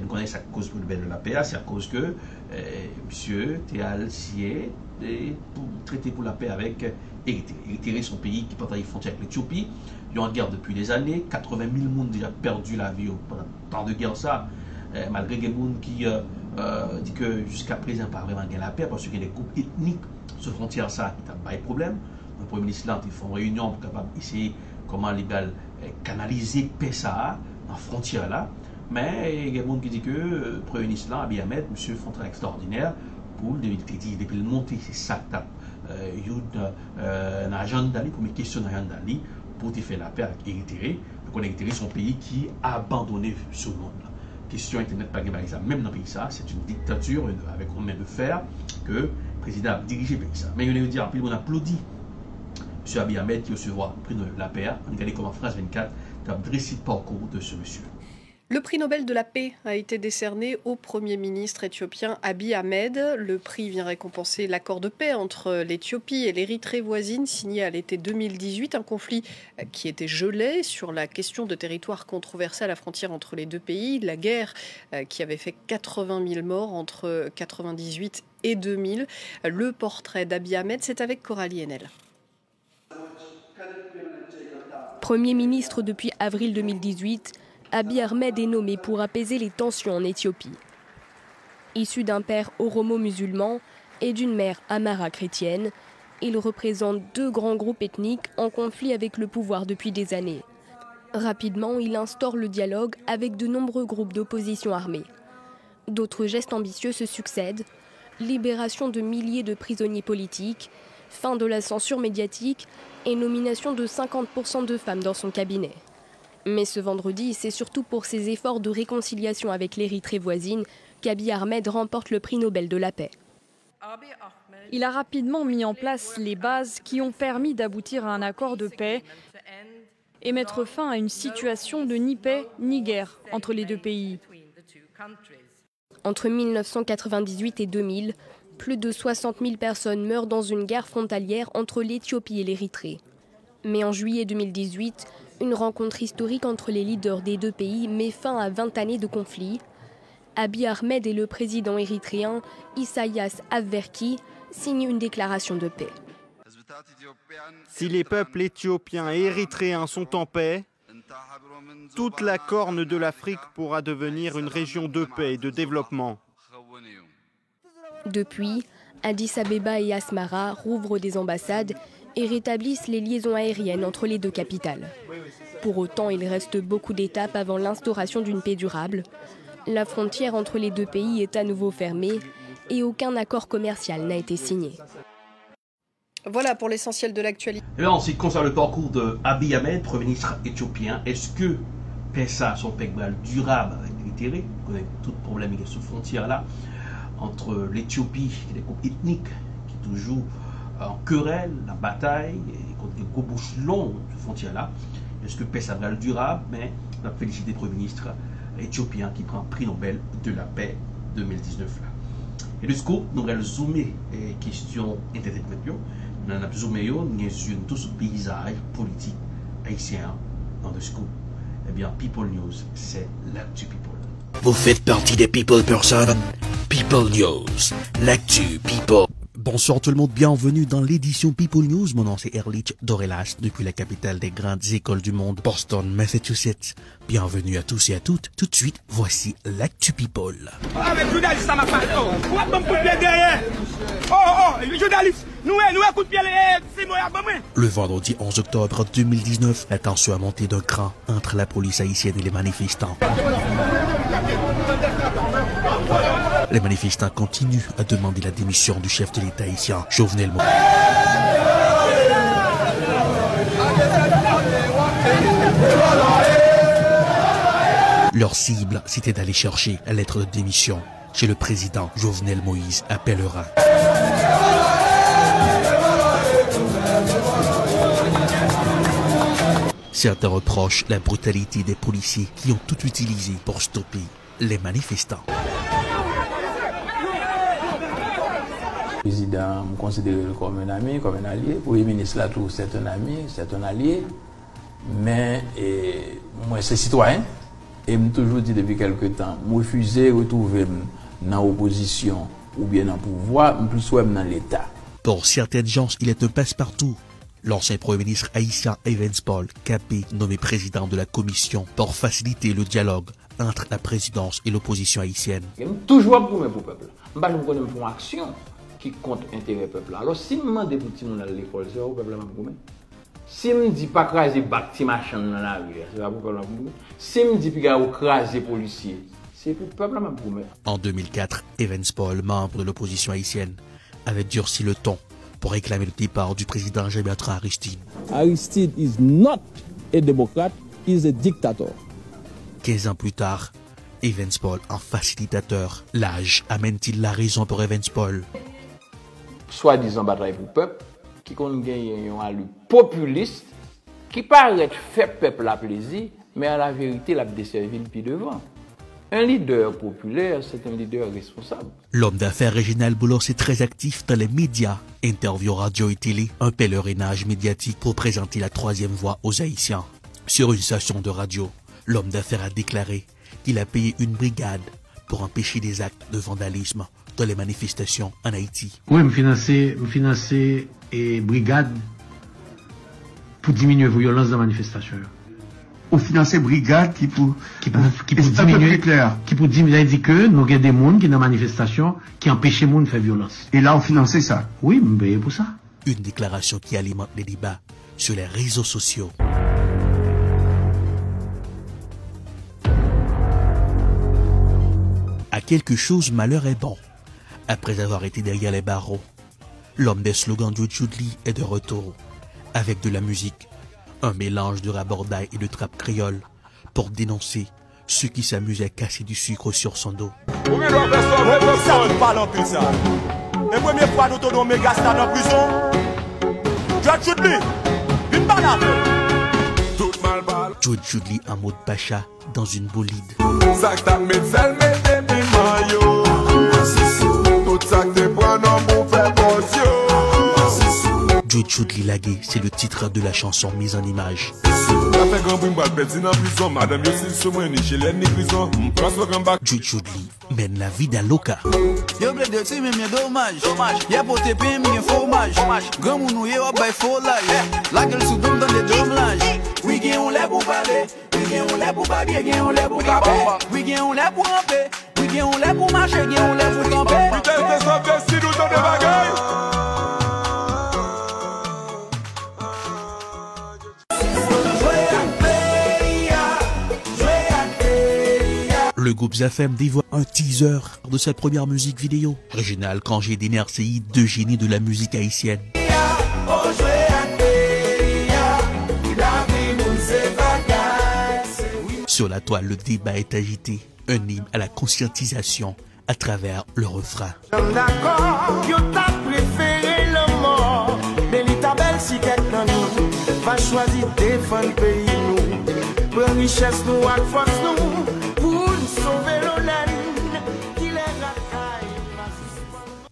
Nous connaissons la cause pour le Nobel de la paix, c'est à cause que M. Théal Sié est traité pour la paix avec Érythrée. Érythrée, son pays qui partage les frontières avec l'Éthiopie. Ils sont en guerre depuis des années. 80 000 personnes ont déjà perdu la vie pendant tant de guerre ça. Malgré des gens qui disent que jusqu'à présent, pas vraiment gagné la paix parce qu'il y a des groupes ethniques sur la frontière ça qui ont pas de problème. Le Premier ministre là, ils font une réunion pour capable essayer comment légal canaliser paix ça dans la frontière là. Mais il y a des gens qui disent que le Premier ministre là, Abiy Ahmed, monsieur, font un travail extraordinaire pour depuis le monter, c'est ça il y a un agenda pour mes questions d'agenda pour faire la paix avec Érythrée. Donc Érythrée, c'est un pays qui a abandonné ce monde. Question Internet, pas gagné ça. Même dans le pays, ça, c'est une dictature avec un main de fer que le président a dirigé le pays. Ça. Mais il veut dire, on applaudit M. Abiy Ahmed qui recevra le prix de la paix. On regarde comment France 24 a dressé le parcours de ce monsieur. Le prix Nobel de la paix a été décerné au Premier ministre éthiopien Abiy Ahmed. Le prix vient récompenser l'accord de paix entre l'Éthiopie et l'Érythrée voisine signé à l'été 2018, un conflit qui était gelé sur la question de territoire controversé à la frontière entre les deux pays, la guerre qui avait fait 80 000 morts entre 1998 et 2000. Le portrait d'Abiy Ahmed, c'est avec Coralie Henel. Premier ministre depuis avril 2018, Abiy Ahmed est nommé pour apaiser les tensions en Éthiopie. Issu d'un père oromo-musulman et d'une mère amhara chrétienne, il représente deux grands groupes ethniques en conflit avec le pouvoir depuis des années. Rapidement, il instaure le dialogue avec de nombreux groupes d'opposition armée. D'autres gestes ambitieux se succèdent, libération de milliers de prisonniers politiques, fin de la censure médiatique et nomination de 50% de femmes dans son cabinet. Mais ce vendredi, c'est surtout pour ses efforts de réconciliation avec l'Érythrée voisine qu'Abiy Ahmed remporte le prix Nobel de la paix. Il a rapidement mis en place les bases qui ont permis d'aboutir à un accord de paix et mettre fin à une situation de ni paix ni guerre entre les deux pays. Entre 1998 et 2000, plus de 60 000 personnes meurent dans une guerre frontalière entre l'Éthiopie et l'Érythrée. Mais en juillet 2018, une rencontre historique entre les leaders des deux pays met fin à 20 années de conflit. Abiy Ahmed et le président érythréen Isaias Afwerki signent une déclaration de paix. Si les peuples éthiopiens et érythréens sont en paix, toute la corne de l'Afrique pourra devenir une région de paix et de développement. Depuis, Addis Abeba et Asmara rouvrent des ambassades et rétablissent les liaisons aériennes entre les deux capitales. Pour autant, il reste beaucoup d'étapes avant l'instauration d'une paix durable. La frontière entre les deux pays est à nouveau fermée et aucun accord commercial n'a été signé. Voilà pour l'essentiel de l'actualité. Et là, en ce qui concerne le parcours de Abiy Ahmed, Premier ministre éthiopien, est-ce que PESA, son pecbal durable avec l'Érythrée, on connaît tout le problème qui est sur frontière là, entre l'Éthiopie et les groupes ethniques qui toujours en querelle, la bataille, contre les gros bouches longues de frontière là. Est-ce que PESA va le durable? Mais on a félicité le Premier ministre éthiopien qui prend le prix Nobel de la paix 2019 là. Et du coup, nous allons zoomer les questions internet. Nous allons zoomer sur tout ce paysage politique haïtien dans le scoop. Eh bien, People News, c'est l'actu People. Vous faites partie des People Person. People News, l'actu People. Bonsoir tout le monde, bienvenue dans l'édition People News. Mon nom c'est Erlich Dorelas, depuis la capitale des grandes écoles du monde, Boston, Massachusetts. Bienvenue à tous et à toutes. Tout de suite, voici l'actu People. Journaliste, ça m'a pas. Coup de pied derrière. Journaliste, nous coup de pied, c'est moi. Le vendredi 11 octobre 2019, la tension a monté d'un cran entre la police haïtienne et les manifestants. Les manifestants continuent à demander la démission du chef de l'État haïtien, Jovenel Moïse. Leur cible, c'était d'aller chercher la lettre de démission chez le président Jovenel Moïse à Pèlerin. Certains reprochent la brutalité des policiers qui ont tout utilisé pour stopper les manifestants. président me considère comme un ami, comme un allié. Le Premier ministre là tout, c'est un ami, c'est un allié. Mais moi, c'est citoyen. Et je me toujours dit depuis quelque temps, je refuse de retrouver dans l'opposition ou bien dans le pouvoir, je plus dans l'État. Pour certaines gens, il est un passe-partout. L'ancien Premier ministre haïtien Evans Paul Capé, nommé président de la commission pour faciliter le dialogue entre la présidence et l'opposition haïtienne. Je suis toujours pour le peuple. Je ne vais pas faire une action qui compte l'intérêt du peuple. Alors si je demande pour tout le monde à l'école, c'est au peuple qui si je ne dis pas craser bâti machin dans la rue, c'est pas pour le peuple. Si je ne dis pas craser policier, c'est pour le peuple qui En 2004, Evans Paul, membre de l'opposition haïtienne, avait durci le ton pour réclamer le départ du président Jean-Bertrand Aristide. Aristide is not a Democrat, he is a dictator. 15 ans plus tard, Evans Paul en facilitateur. L'âge amène-t-il la raison pour Evans Paul? Soi-disant bataille pour le peuple, qui gagne un allure populiste, qui paraît faire peuple à plaisir, mais à la vérité, l'a desservi le pied devant. Un leader populaire, c'est un leader responsable. L'homme d'affaires Réginald Boulos est très actif dans les médias, interviews radio et télé, un pèlerinage médiatique pour présenter la troisième voie aux Haïtiens. Sur une station de radio, l'homme d'affaires a déclaré qu'il a payé une brigade pour empêcher des actes de vandalisme dans les manifestations en Haïti. Oui, je financer une brigade pour diminuer la violence dans les manifestations. Ou financer brigade qui pour diminuer, qui pour diminuer, dit que nous avons des gens qui dans la manifestation qui empêchent les gens de faire violence. Et là, on finance ça? Oui, on paye pour ça. Une déclaration qui alimente les débats sur les réseaux sociaux. À quelque chose, malheur est bon. Après avoir été derrière les barreaux, l'homme des slogans de Judli est de retour, avec de la musique, un mélange de rabordaille et de trappe créole, pour dénoncer ceux qui s'amusent à casser du sucre sur son dos. La première fois nous tournons méga star en prison, Judli, une banane. Joe Judli en mode pacha dans une bolide. Joe Judli Lagué, c'est le titre de la chanson mise en image. Joe Judli mène la vie d'un loca. Le groupe Zafem dévoile un teaser de sa première musique vidéo. Réginald Kangé d'NRCI, deux génies de la musique haïtienne. Sur la toile, le débat est agité. Un hymne à la conscientisation à travers le refrain.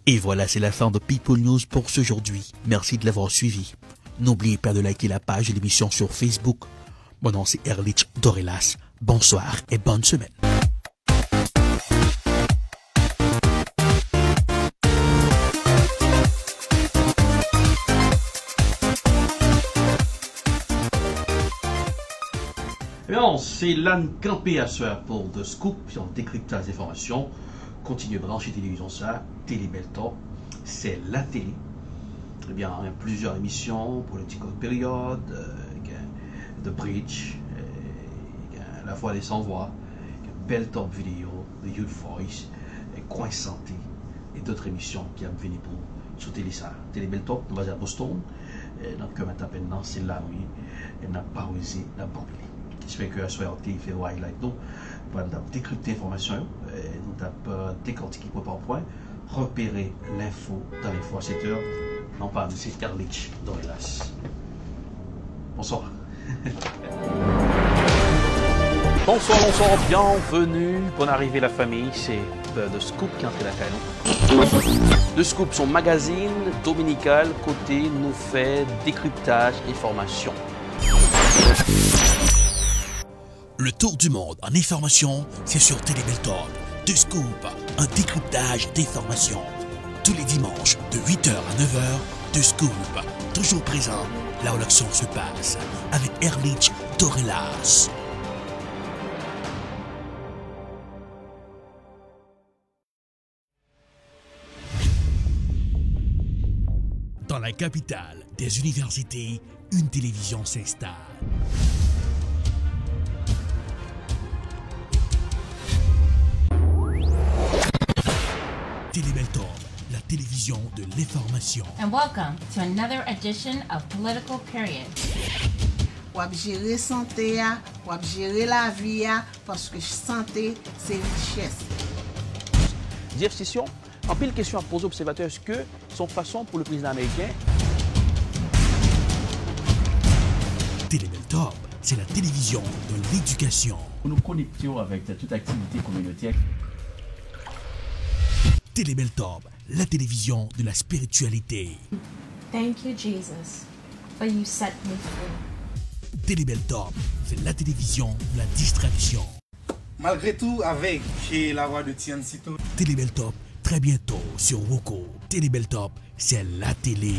Et voilà, c'est la fin de People News pour aujourd'hui. Merci de l'avoir suivi. N'oubliez pas de liker la page de l'émission sur Facebook. Mon nom c'est Erlich Dorelas. Bonsoir et bonne semaine. Bien, c'est l'âne campé à soir pour The Scoop, sur le décryptage des informations. Continuez de brancher télévision ça, Télé Belto, c'est la télé. Eh bien, il y a plusieurs émissions, Political Period, The Bridge, La Voix des Sans-Voix, Belto Vidéo, The Youth Voice, Coin Santé, et d'autres émissions qui ont venu pour sur Télé ça. Télé Belto, basé à Boston, donc comme maintenant, c'est là où elle n'a pas osé la bomber. J'espère que la soirée fait highlight nous pour décrypter l'information, nous avons décortiqué point par point, repérer l'info dans l'info à 7h. Non pas, c'est Erlich Dorelas. Bonsoir. Bonsoir, bienvenue. Bonne arrivée la famille, c'est de Scoop qui est entré dans la canon. Le Scoop, son magazine dominical côté nous fait décryptage information. Le tour du monde en information, c'est sur Télébeltop. De Scoop, un décryptage d'informations. Tous les dimanches de 8h à 9h, de Scoop, toujours présent là où l'action se passe, avec Erlich Torelas. Dans la capitale des universités, une télévision s'installe. Télébeltop, la télévision de l'information. And welcome to another edition of Political Period. Wap gérer santé, wap gérer la vie, parce que santé, c'est richesse. Jeff Session, en pile question à poser aux observateurs, est-ce que son façon pour le président américain? Télébeltop, c'est la télévision de l'éducation. Nous nous connectons avec toute activité communautaire. Télébeltop, la télévision de la spiritualité. Thank you, Jesus, for you set me free. Télébeltop, c'est la télévision de la distraction. Malgré tout, avec la voix de Tian Sito. Télébeltop, très bientôt sur Roku. Télébeltop, c'est la télé.